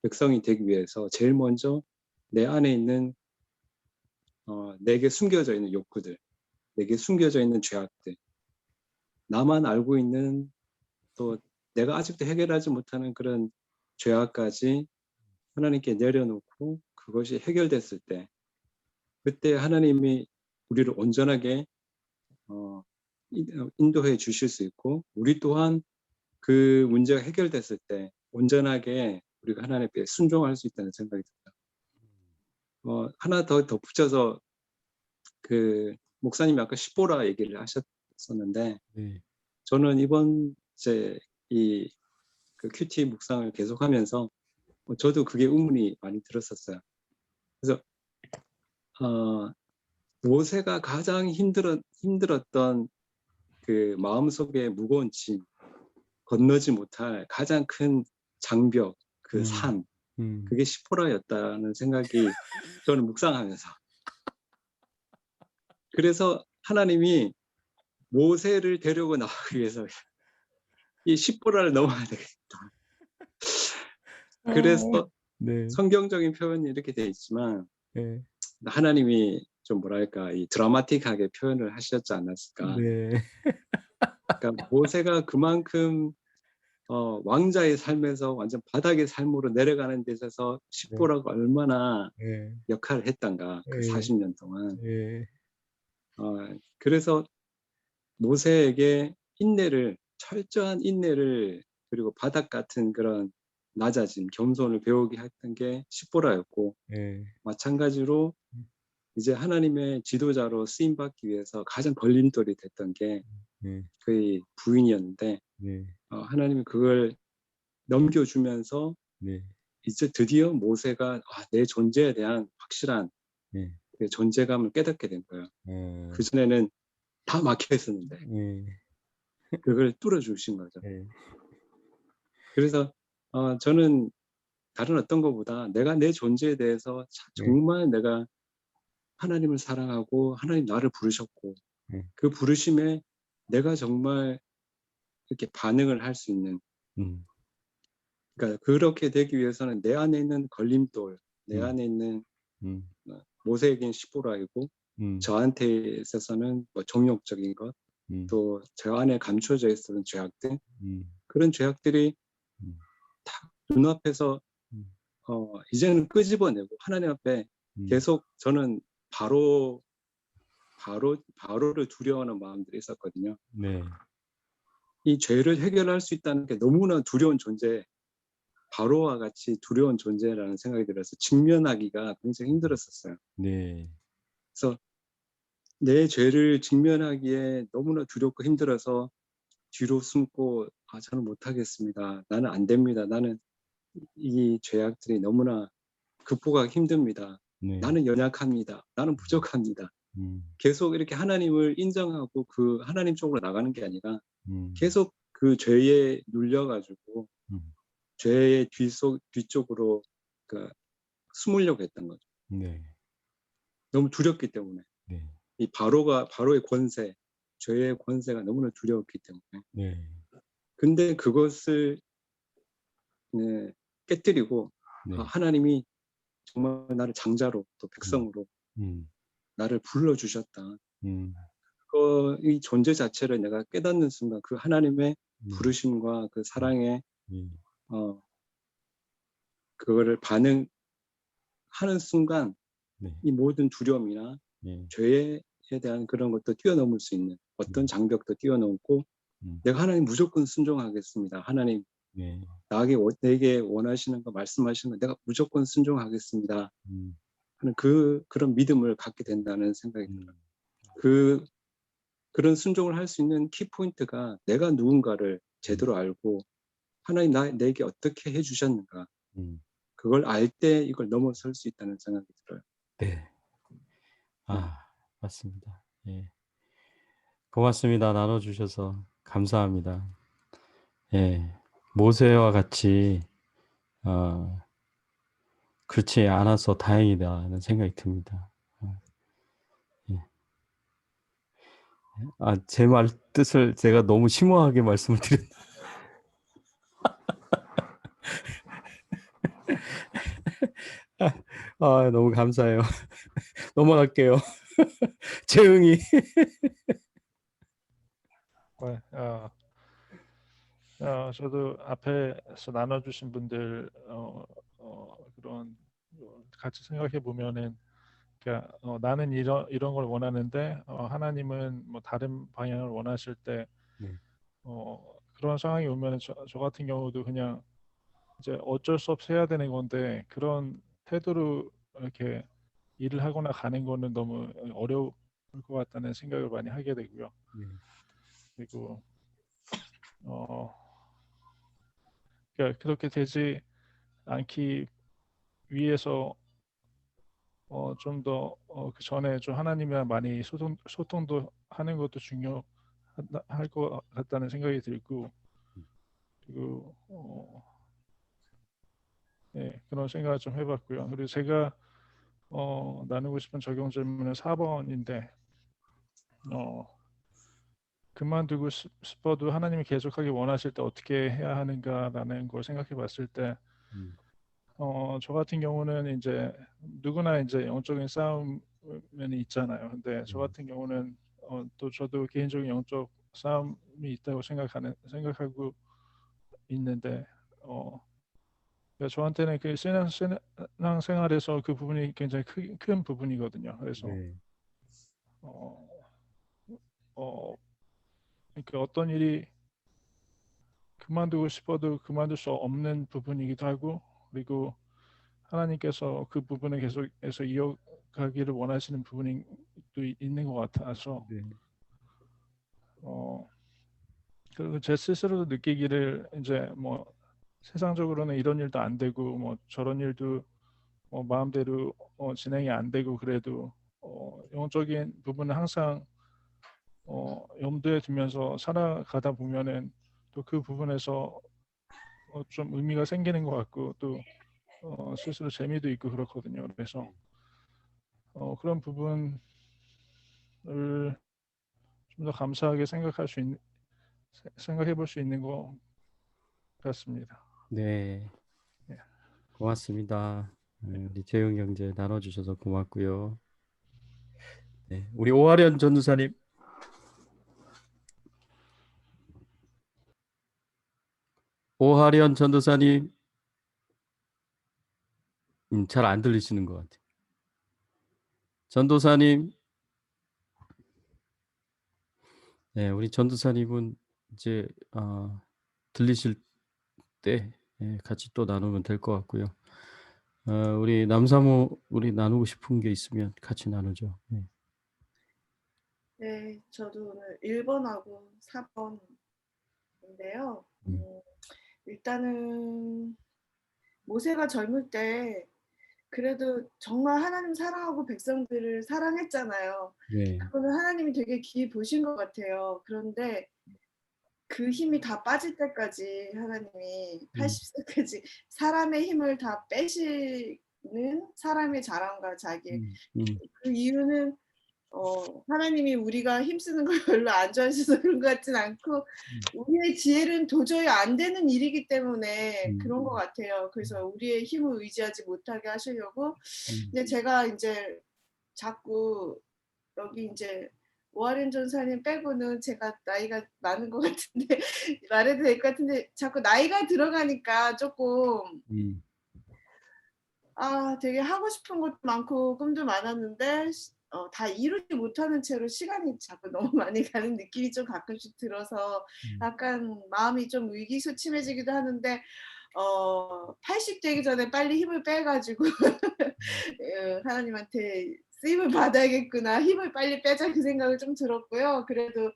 백성이 되기 위해서 제일 먼저 내 안에 있는 내게 숨겨져 있는 욕구들, 내게 숨겨져 있는 죄악들, 나만 알고 있는 또 내가 아직도 해결하지 못하는 그런 죄악까지 하나님께 내려놓고 그것이 해결됐을 때 그때 하나님이 우리를 온전하게 인도해 주실 수 있고 우리 또한 그 문제가 해결됐을 때 온전하게 우리가 하나님께 순종할 수 있다는 생각이 듭니다. 하나 더 덧붙여서 그 목사님이 아까 10보라 얘기를 하셨었는데 저는 이번 이제 이 그 큐티 묵상을 계속하면서 저도 그게 의문이 많이 들었었어요. 그래서 모세가 가장 힘들었던 그 마음속에 무거운 짐, 건너지 못할 가장 큰 장벽, 그 산, 그게 시포라였다는 생각이 저는 묵상하면서. 그래서 하나님이 모세를 데리고 나가기 위해서 이 시포라를 넘어야 되겠다. 그래서 성경적인 표현이 이렇게 돼 있지만 하나님이 좀 뭐랄까 이 드라마틱하게 표현을 하셨지 않았을까. 그러니까 모세가 그만큼 왕자의 삶에서 완전 바닥의 삶으로 내려가는 데 있어서 십보라가 얼마나 역할을 했던가 그 40년 동안. 그래서 모세에게 철저한 인내를 그리고 바닥 같은 그런 낮아짐, 겸손을 배우게 했던 게 십보라였고 마찬가지로 이제 하나님의 지도자로 쓰임받기 위해서 가장 걸림돌이 됐던 게 그의 부인이었는데 하나님이 그걸 넘겨주면서 이제 드디어 모세가 내 존재에 대한 확실한 그 존재감을 깨닫게 된 거예요. 그전에는 다 막혀 있었는데 그걸 뚫어주신 거죠. 그래서 저는 다른 어떤 것보다 내가 내 존재에 대해서 정말 내가 하나님을 사랑하고 하나님 나를 부르셨고 그 부르심에 내가 정말 이렇게 반응을 할 수 있는 그러니까 그렇게 되기 위해서는 내 안에 있는 걸림돌, 내 안에 있는 모세에겐 시보라이고 저한테 있어서는 뭐 정욕적인 것, 또 저 안에 감춰져 있었던 죄악들, 그런 죄악들이 다 눈앞에서 이제는 끄집어내고 하나님 앞에 계속 저는 바로를 두려워하는 마음들이 있었거든요. 네. 이 죄를 해결할 수 있다는 게 너무나 두려운 존재, 바로와 같이 두려운 존재라는 생각이 들어서 직면하기가 굉장히 힘들었었어요. 네. 그래서 내 죄를 직면하기에 너무나 두렵고 힘들어서 뒤로 숨고 저는 못하겠습니다. 나는 안 됩니다. 나는 이 죄악들이 너무나 극복하기 힘듭니다. 네. 나는 연약합니다. 나는 부족합니다. 계속 이렇게 하나님을 인정하고 그 하나님 쪽으로 나가는 게 아니라 계속 그 죄에 눌려가지고 죄의 뒤쪽으로 그 숨으려고 했던 거죠. 네. 너무 두렵기 때문에. 네. 이 바로의 권세, 죄의 권세가 너무나 두려웠기 때문에. 네. 근데 그것을 깨뜨리고 네. 하나님이 정말 나를 장자로 또 백성으로 나를 불러주셨다. 이 존재 자체를 내가 깨닫는 순간 그 하나님의 부르심과 그 사랑에 그거를 반응하는 순간 이 모든 두려움이나 죄에 대한 그런 것도 뛰어넘을 수 있는 어떤 장벽도 뛰어넘고 내가 하나님 무조건 순종하겠습니다. 하나님 내게 원하시는 거 말씀하시는 거 내가 무조건 순종하겠습니다. 하는 그런 믿음을 갖게 된다는 생각이 들어요. 그런 순종을 할 수 있는 키포인트가 내가 누군가를 제대로 알고 하나님 내게 어떻게 해주셨는가 그걸 알 때 이걸 넘어설 수 있다는 생각이 들어요. 네. 맞습니다. 예. 고맙습니다. 나눠주셔서 감사합니다. 예. 모세와 같이 그렇지 않아서 다행이다는 생각이 듭니다. 예. 제 말 뜻을 제가 너무 심오하게 말씀을 드렸나? 너무 감사해요. 넘어갈게요. 재응이. 저도 앞에서 나눠주신 분들 그런 같이 생각해 보면은 그러니까 나는 이런 걸 원하는데 하나님은 뭐 다른 방향을 원하실 때 그런 상황이 오면 저 같은 경우도 그냥 이제 어쩔 수 없이 해야 되는 건데 그런 태도로 이렇게 일을 하거나 가는 거는 너무 어려울 것 같다는 생각을 많이 하게 되고요. 그리고 그러니까 그렇게 되지 않기 위해서 좀 더 그 전에 좀 하나님이랑 많이 소통도 하는 것도 중요할 것 같다는 생각이 들고 그리고 네, 그런 생각을 좀 해봤고요. 그리고 제가 나누고 싶은 적용 질문은 4번인데 그만두고 싶어도 하나님이 계속하기 원하실 때 어떻게 해야 하는가라는 걸 생각해 봤을 때 저 같은 경우는 이제 누구나 이제 영적인 싸움이 있잖아요. 근데 저 같은 경우는 또 저도 개인적인 영적 싸움이 있다고 생각하고 있는데 그러니까 저한테는 그 신앙생활에서 그 부분이 굉장히 큰 부분이거든요. 그래서 그러니까 어떤 일이 그만두고 싶어도 그만둘 수 없는 부분이기도 하고 그리고 하나님께서 그 부분을 계속해서 이어가기를 원하시는 부분이 또 있는 것 같아서 그리고 제 스스로도 느끼기를 이제 뭐 세상적으로는 이런 일도 안 되고 뭐 저런 일도 마음대로 진행이 안 되고 그래도 영적인 부분은 항상 염두에 두면서 살아가다 보면은 또 그 부분에서 좀 의미가 생기는 것 같고 또 스스로 재미도 있고 그렇거든요. 그래서 그런 부분을 좀 더 감사하게 생각해 볼 수 있는 것 같습니다. 네, 예. 고맙습니다. 우리 재용 형제 나눠주셔서 고맙고요. 네, 우리 오하련 전도사님. 오하련 전도사님, 잘 안 들리시는 것 같아요. 전도사님, 네, 우리 전도사님은 이제 들리실 때 같이 또 나누면 될 것 같고요. 우리 남사모 우리 나누고 싶은 게 있으면 같이 나누죠. 네. 네, 저도 오늘 1번하고 4번인데요. 일단은 모세가 젊을 때 그래도 정말 하나님 사랑하고 백성들을 사랑했잖아요. 네. 그거는 하나님이 되게 기이 보신 것 같아요. 그런데 그 힘이 다 빠질 때까지 하나님이 80세까지 사람의 힘을 다 빼시는 사람의 자랑과 자기. 그 이유는 하나님이 우리가 힘쓰는 걸 별로 안 좋아하셔서 그런 것 같진 않고 우리의 지혜는 도저히 안 되는 일이기 때문에 그런 것 같아요. 그래서 우리의 힘을 의지하지 못하게 하시려고. 근데 제가 이제 자꾸 여기 이제 오하련 전사님 빼고는 제가 나이가 많은 것 같은데 말해도 될 것 같은데 자꾸 나이가 들어가니까 조금 되게 하고 싶은 것도 많고 꿈도 많았는데 다 이루지 못하는 채로 시간이 자꾸 너무 많이 가는 느낌이 좀 가끔씩 들어서 약간 마음이 좀 의기소침해지기도 하는데 80 되기 전에 빨리 힘을 빼가지고 하나님한테 쓰임을 받아야겠구나, 힘을 빨리 빼자 그 생각을 좀 들었고요. 그래도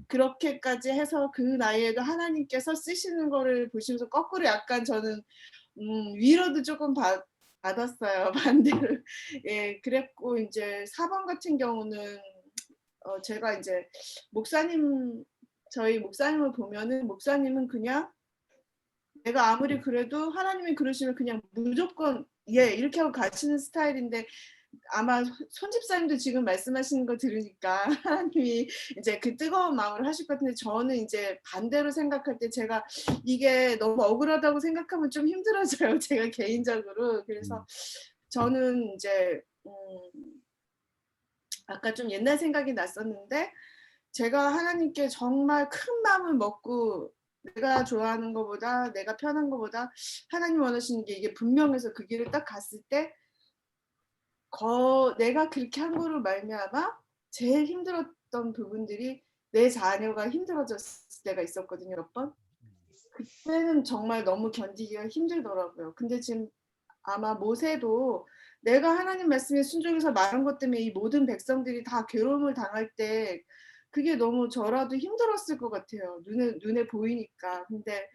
그렇게까지 해서 그 나이에도 하나님께서 쓰시는 거를 보시면서 거꾸로 약간 저는 위로도 조금 받았어요. 반대로. 예, 그랬고 이제 4번 같은 경우는 제가 이제 저희 목사님을 보면은 목사님은 그냥 내가 아무리 그래도 하나님이 그러시면 그냥 무조건 예 이렇게 하고 가시는 스타일인데 아마 손집사님도 지금 말씀하시는 거 들으니까 하나님이 이제 그 뜨거운 마음으로 하실 것 같은데 저는 이제 반대로 생각할 때 제가 이게 너무 억울하다고 생각하면 좀 힘들어져요. 제가 개인적으로. 그래서 저는 이제 아까 좀 옛날 생각이 났었는데 제가 하나님께 정말 큰 마음을 먹고 내가 좋아하는 것보다 내가 편한 것보다 하나님 원하시는 게 이게 분명해서 그 길을 딱 갔을 때 내가 그렇게 한 거로 말미암아 제일 힘들었던 부분들이 내 자녀가 힘들어졌을 때가 있었거든요. 몇 번. 그때는 정말 너무 견디기가 힘들더라고요. 근데 지금 아마 모세도 내가 하나님 말씀에 순종해서 말한 것 때문에 이 모든 백성들이 다 괴로움을 당할 때 그게 너무 저라도 힘들었을 것 같아요. 눈에 보이니까. 근데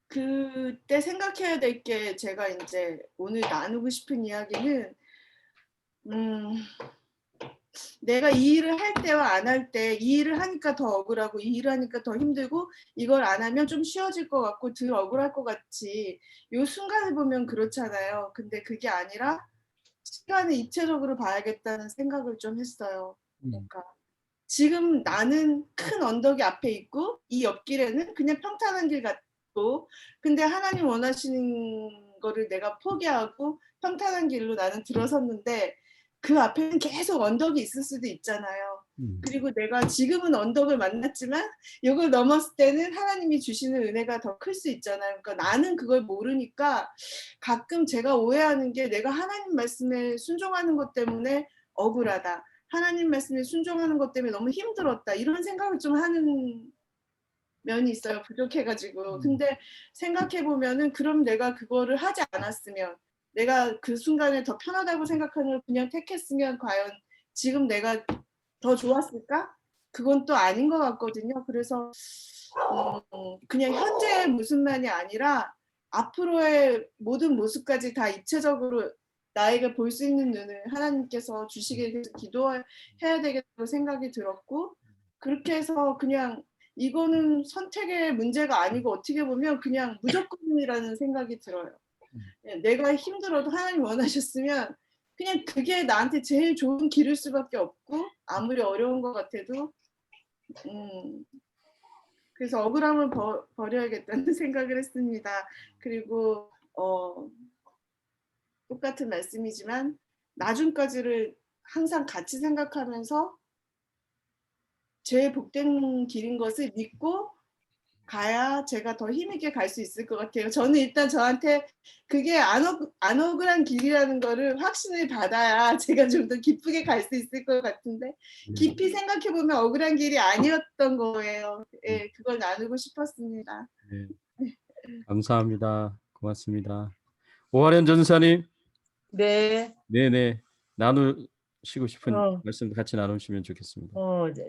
그때 생각해야 될 게 제가 이제 오늘 나누고 싶은 이야기는 내가 이 일을 할 때와 안 할 때 이 일을 하니까 더 억울하고 이 일을 하니까 더 힘들고 이걸 안 하면 좀 쉬워질 것 같고 덜 억울할 것 같이 요 순간을 보면 그렇잖아요. 근데 그게 아니라 시간을 입체적으로 봐야겠다는 생각을 좀 했어요. 그러니까 지금 나는 큰 언덕이 앞에 있고 이 옆길에는 그냥 평탄한 길 같고 근데 하나님 원하시는 거를 내가 포기하고 평탄한 길로 나는 들어섰는데 그 앞에는 계속 언덕이 있을 수도 있잖아요. 그리고 내가 지금은 언덕을 만났지만 이걸 넘었을 때는 하나님이 주시는 은혜가 더 클 수 있잖아요. 그러니까 나는 그걸 모르니까 가끔 제가 오해하는 게 내가 하나님 말씀에 순종하는 것 때문에 억울하다. 하나님 말씀에 순종하는 것 때문에 너무 힘들었다. 이런 생각을 좀 하는 면이 있어요. 부족해가지고. 근데 생각해보면은 그럼 내가 그거를 하지 않았으면 내가 그 순간에 더 편하다고 생각하는 걸 그냥 택했으면 과연 지금 내가 더 좋았을까? 그건 또 아닌 것 같거든요. 그래서 그냥 현재의 모습만이 아니라 앞으로의 모든 모습까지 다 입체적으로 나에게 볼 수 있는 눈을 하나님께서 주시길 기도해야 되겠다고 생각이 들었고 그렇게 해서 그냥 이거는 선택의 문제가 아니고 어떻게 보면 그냥 무조건이라는 생각이 들어요. 예, 내가 힘들어도 하나님 원하셨으면 그냥 그게 나한테 제일 좋은 길일 수밖에 없고 아무리 어려운 것 같아도 그래서 억울함을 버려야겠다는 생각을 했습니다. 그리고 똑같은 말씀이지만 나중까지를 항상 같이 생각하면서 제 복된 길인 것을 믿고 가야 제가 더 힘있게 갈 수 있을 것 같아요. 저는 일단 저한테 그게 안 억울한 길이라는 거를 확신을 받아야 제가 좀 더 기쁘게 갈 수 있을 것 같은데 깊이 생각해보면 억울한 길이 아니었던 거예요. 예, 그걸 나누고 싶었습니다. 네. 감사합니다. 고맙습니다. 오하련 전사님, 네. 네네, 나누시고 싶은 어. 말씀 같이 나누시면 좋겠습니다.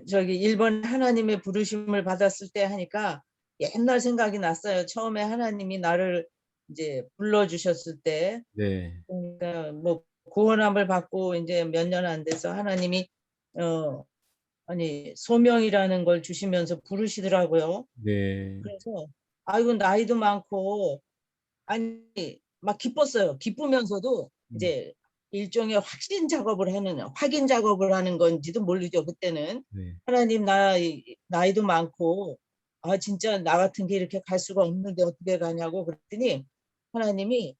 저기 일본 하나님의 부르심을 받았을 때 하니까 옛날 생각이 났어요. 처음에 하나님이 나를 이제 불러주셨을 때, 네, 그러니까 뭐 구원함을 받고 이제 몇 년 안 돼서 하나님이 아니 소명이라는 걸 주시면서 부르시더라고요. 네, 그래서 아이고 나이도 많고 아니 막 기뻤어요. 기쁘면서도 이제 일종의 확신 작업을 확인 작업을 하는 건지도 모르죠. 그때는 네, 하나님 나이도 많고 아 진짜 나 같은 게 이렇게 갈 수가 없는데 어떻게 가냐고 그랬더니 하나님이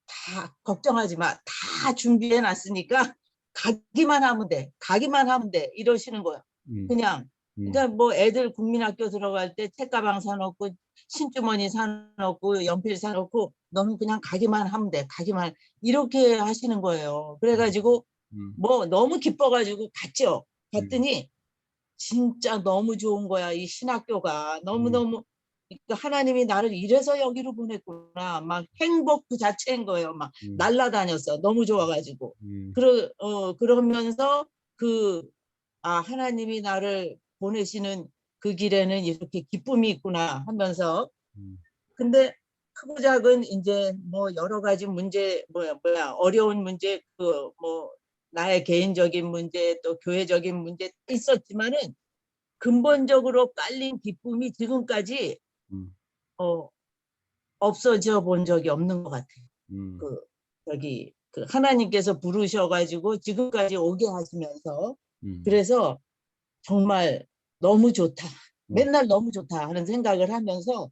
다 걱정하지 마. 다 준비해 놨으니까 가기만 하면 돼 이러시는 거예요. 그냥 그러니까 뭐 애들 국민학교 들어갈 때 책가방 사놓고 신주머니 사놓고 연필 사놓고 너는 그냥 가기만 하면 돼. 가기만 이렇게 하시는 거예요. 그래가지고 뭐 너무 기뻐가지고 갔죠. 갔더니 진짜 너무 좋은 거야. 이 신학교가 너무너무 그러니까 하나님이 나를 이래서 여기로 보냈구나. 막 행복 그 자체인 거예요. 막 날라다녔어. 너무 좋아가지고. 그러면서 하나님이 나를 보내시는 그 길에는 이렇게 기쁨이 있구나 하면서 근데 크고 작은 이제 뭐 여러 가지 문제 어려운 문제 뭐 나의 개인적인 문제 또 교회적인 문제 있었지만은 근본적으로 깔린 기쁨이 지금까지 없어져 본 적이 없는 것 같아요. 그 하나님께서 부르셔가지고 지금까지 오게 하시면서 그래서 정말 너무 좋다. 맨날 너무 좋다 하는 생각을 하면서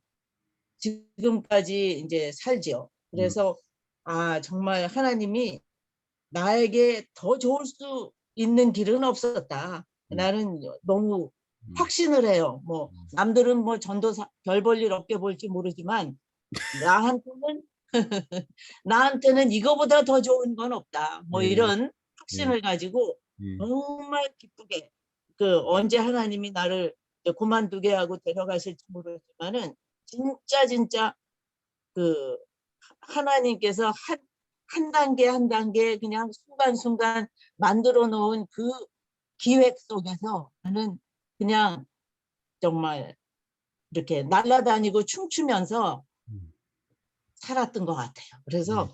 지금까지 이제 살지요. 그래서 정말 하나님이 나에게 더 좋을 수 있는 길은 없었다. 나는 너무 확신을 해요. 뭐 남들은 뭐 전도사 별 볼 일 없게 볼지 모르지만 나한테는 이거보다 더 좋은 건 없다. 뭐 이런 확신을 가지고 정말 기쁘게 언제 하나님이 나를 그만두게 하고 데려가실지 모르지만은 진짜 하나님께서 한 단계 한 단계 그냥 순간순간 만들어 놓은 그 기획 속에서 저는 그냥 정말 이렇게 날아다니고 춤추면서 살았던 것 같아요. 그래서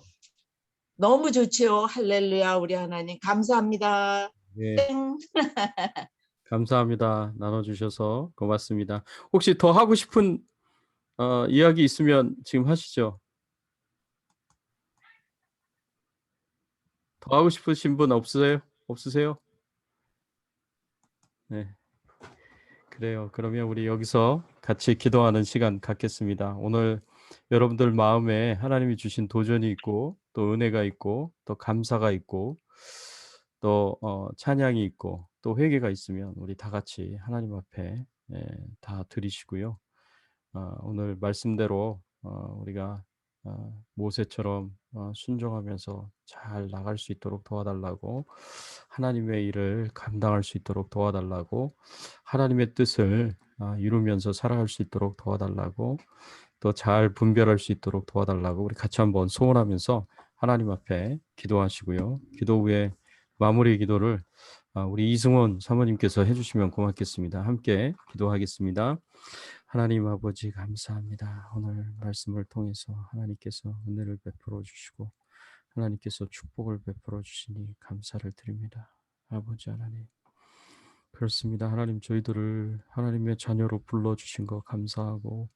너무 좋지요. 할렐루야 우리 하나님 감사합니다. 네. 땡. 감사합니다. 나눠주셔서 고맙습니다. 혹시 더 하고 싶은 이야기 있으면 지금 하시죠. 더 하고 싶으신 분 없으세요? 네. 그래요. 그러면 우리 여기서 같이 기도하는 시간 갖겠습니다. 오늘 여러분들 마음에 하나님이 주신 도전이 있고 또 은혜가 있고 또 감사가 있고 또 찬양이 있고 또 회개가 있으면 우리 다 같이 하나님 앞에 다 드리시고요. 오늘 말씀대로 우리가 모세처럼 순종하면서 잘 나갈 수 있도록 도와달라고 하나님의 일을 감당할 수 있도록 도와달라고 하나님의 뜻을 이루면서 살아갈 수 있도록 도와달라고 또 잘 분별할 수 있도록 도와달라고 우리 같이 한번 소원하면서 하나님 앞에 기도하시고요. 기도 후에 마무리 기도를 우리 이승원 사모님께서 해주시면 고맙겠습니다. 함께 기도하겠습니다. 하나님 아버지 감사합니다. 오늘 말씀을 통해서 하나님께서 은혜를 베풀어 주시고 하나님께서 축복을 베풀어 주시니 감사를 드립니다. 아버지 하나님 그렇습니다. 하나님 저희들을 하나님의 자녀로 불러주신 거 감사하고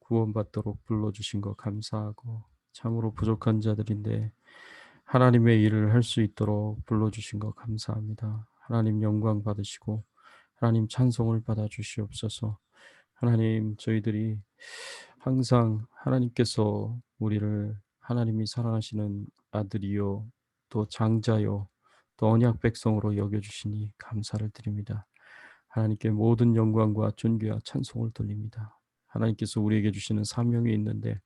구원받도록 불러주신 거 감사하고 참으로 부족한 자들인데 하나님의 일을 할 수 있도록 불러주신 거 감사합니다. 하나님 영광 받으시고 하나님 찬송을 받아 주시옵소서. 하나님 저희들이 항상 하나님께서 우리를 하나님이 사랑하시는 아들이요 또 장자요 또 언약 백성으로 여겨주시니 감사를 드립니다. 하나님께 모든 영광과 존귀와 찬송을 돌립니다. 하나님께서 우리에게 주시는 사명이 있는데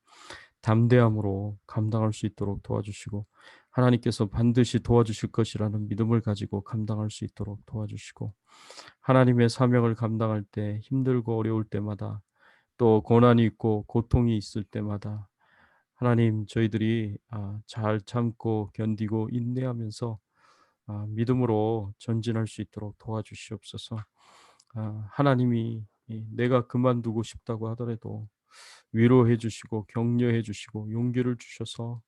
담대함으로 감당할 수 있도록 도와주시고 하나님께서 반드시 도와주실 것이라는 믿음을 가지고 감당할 수 있도록 도와주시고 하나님의 사명을 감당할 때 힘들고 어려울 때마다 또 고난이 있고 고통이 있을 때마다 하나님 저희들이 잘 참고 견디고 인내하면서 믿음으로 전진할 수 있도록 도와주시옵소서. 하나님이 내가 그만두고 싶다고 하더라도 위로해 주시고 격려해 주시고 용기를 주셔서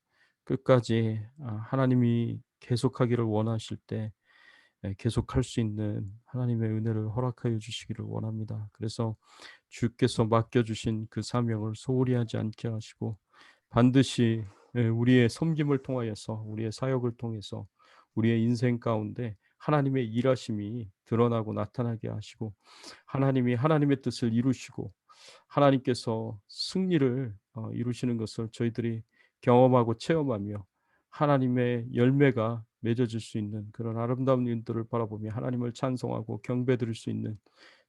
끝까지 하나님이 계속하기를 원하실 때 계속할 수 있는 하나님의 은혜를 허락하여 주시기를 원합니다. 그래서 주께서 맡겨주신 그 사명을 소홀히 하지 않게 하시고 반드시 우리의 섬김을 통하여서 우리의 사역을 통해서 우리의 인생 가운데 하나님의 일하심이 드러나고 나타나게 하시고 하나님이 하나님의 뜻을 이루시고 하나님께서 승리를 이루시는 것을 저희들이 경험하고 체험하며 하나님의 열매가 맺어질 수 있는 그런 아름다운 일들을 바라보며 하나님을 찬송하고 경배드릴 수 있는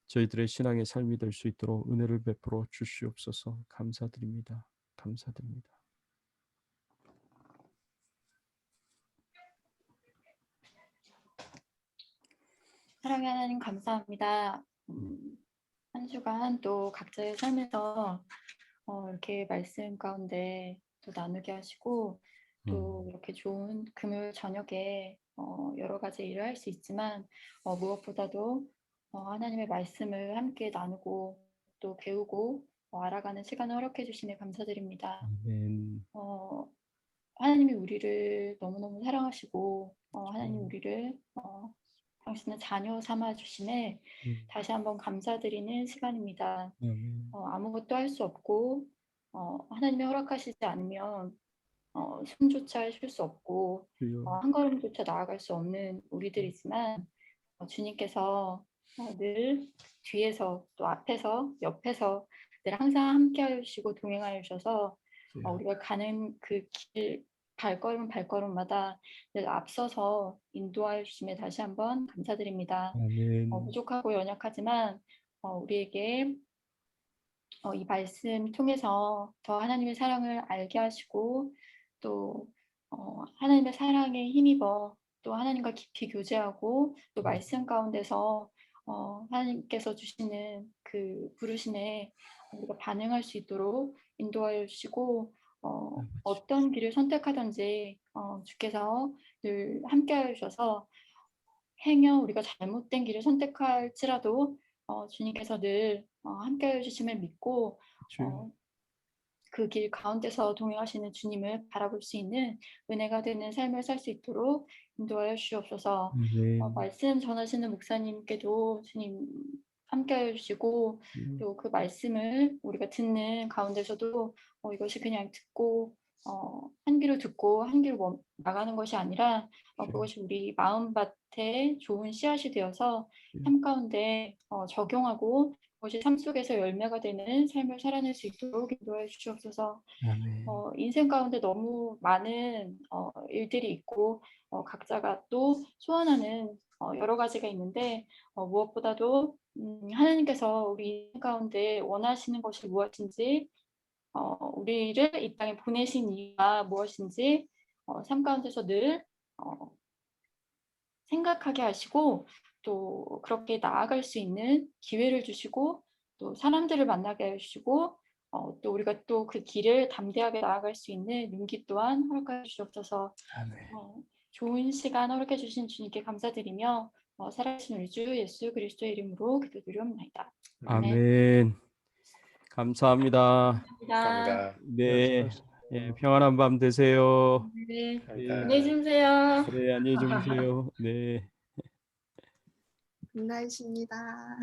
저희들의 신앙의 삶이 될 수 있도록 은혜를 베풀어 주시옵소서. 감사드립니다. 감사드립니다. 사랑의 하나님 감사합니다. 한 주간 또 각자의 삶에서 이렇게 말씀 가운데 또 나누게 하시고 또 이렇게 좋은 금요일 저녁에 여러 가지 일을 할 수 있지만 무엇보다도 하나님의 말씀을 함께 나누고 또 배우고 알아가는 시간을 허락해 주시니 감사드립니다. 아멘. 하나님이 우리를 너무너무 사랑하시고 하나님 우리를 당신의 자녀 삼아 주심에 다시 한번 감사드리는 시간입니다. 아멘. 아무것도 할 수 없고 하나님이 허락하시지 않으면 손조차 쉴 수 없고 주여. 한 걸음조차 나아갈 수 없는 우리들이지만 주님께서 늘 뒤에서 또 앞에서 옆에서 늘 항상 함께하여 주시고 동행하여 주셔서 우리가 가는 그 길 발걸음마다 늘 앞서서 인도하여 주심에 다시 한번 감사드립니다. 아멘. 부족하고 연약하지만 우리에게 이 말씀 통해서 더 하나님의 사랑을 알게 하시고 또 하나님의 사랑에 힘입어 또 하나님과 깊이 교제하고 또 말씀 가운데서 하나님께서 주시는 그 부르심에 우리가 반응할 수 있도록 인도하여 주시고 어떤 길을 선택하든지 주께서 늘 함께하여 주셔서 행여 우리가 잘못된 길을 선택할지라도 주님께서 늘 함께해 주심을 믿고 그 길 가운데서 동행하시는 주님을 바라볼 수 있는 은혜가 되는 삶을 살 수 있도록 인도하여 주시옵소서. 아멘. 말씀 전하시는 목사님께도 주님 함께해 주시고 또 그 말씀을 우리가 듣는 가운데서도 이것이 그냥 듣고 한 귀로 듣고 한 귀로 나가는 것이 아니라 그것이 우리 마음밭에 좋은 씨앗이 되어서 삶 가운데 적용하고 그것이 삶 속에서 열매가 되는 삶을 살아낼 수 있도록 인도해 주시옵소서. 아멘. 인생 가운데 너무 많은 일들이 있고 각자가 또 소원하는 여러 가지가 있는데 무엇보다도 하나님께서 우리 인생 가운데 원하시는 것이 무엇인지 우리를 이 땅에 보내신 이유가 무엇인지 삶 가운데서 늘 생각하게 하시고 또 그렇게 나아갈 수 있는 기회를 주시고 또 사람들을 만나게 해주시고 또 우리가 또 그 길을 담대하게 나아갈 수 있는 용기 또한 허락해 주시옵소서. 좋은 시간 허락해 주신 주님께 감사드리며 살아계신 우리 주 예수 그리스도의 이름으로 기도드리옵나이다. 아멘. 감사합니다. 감사합니다. 네. 수고하셨습니다. 예, 평안한 밤 되세요. 네. 감사합니다. 안녕히 주무세요. 네, 안녕히 주무세요. 네. 굿나잇입니다.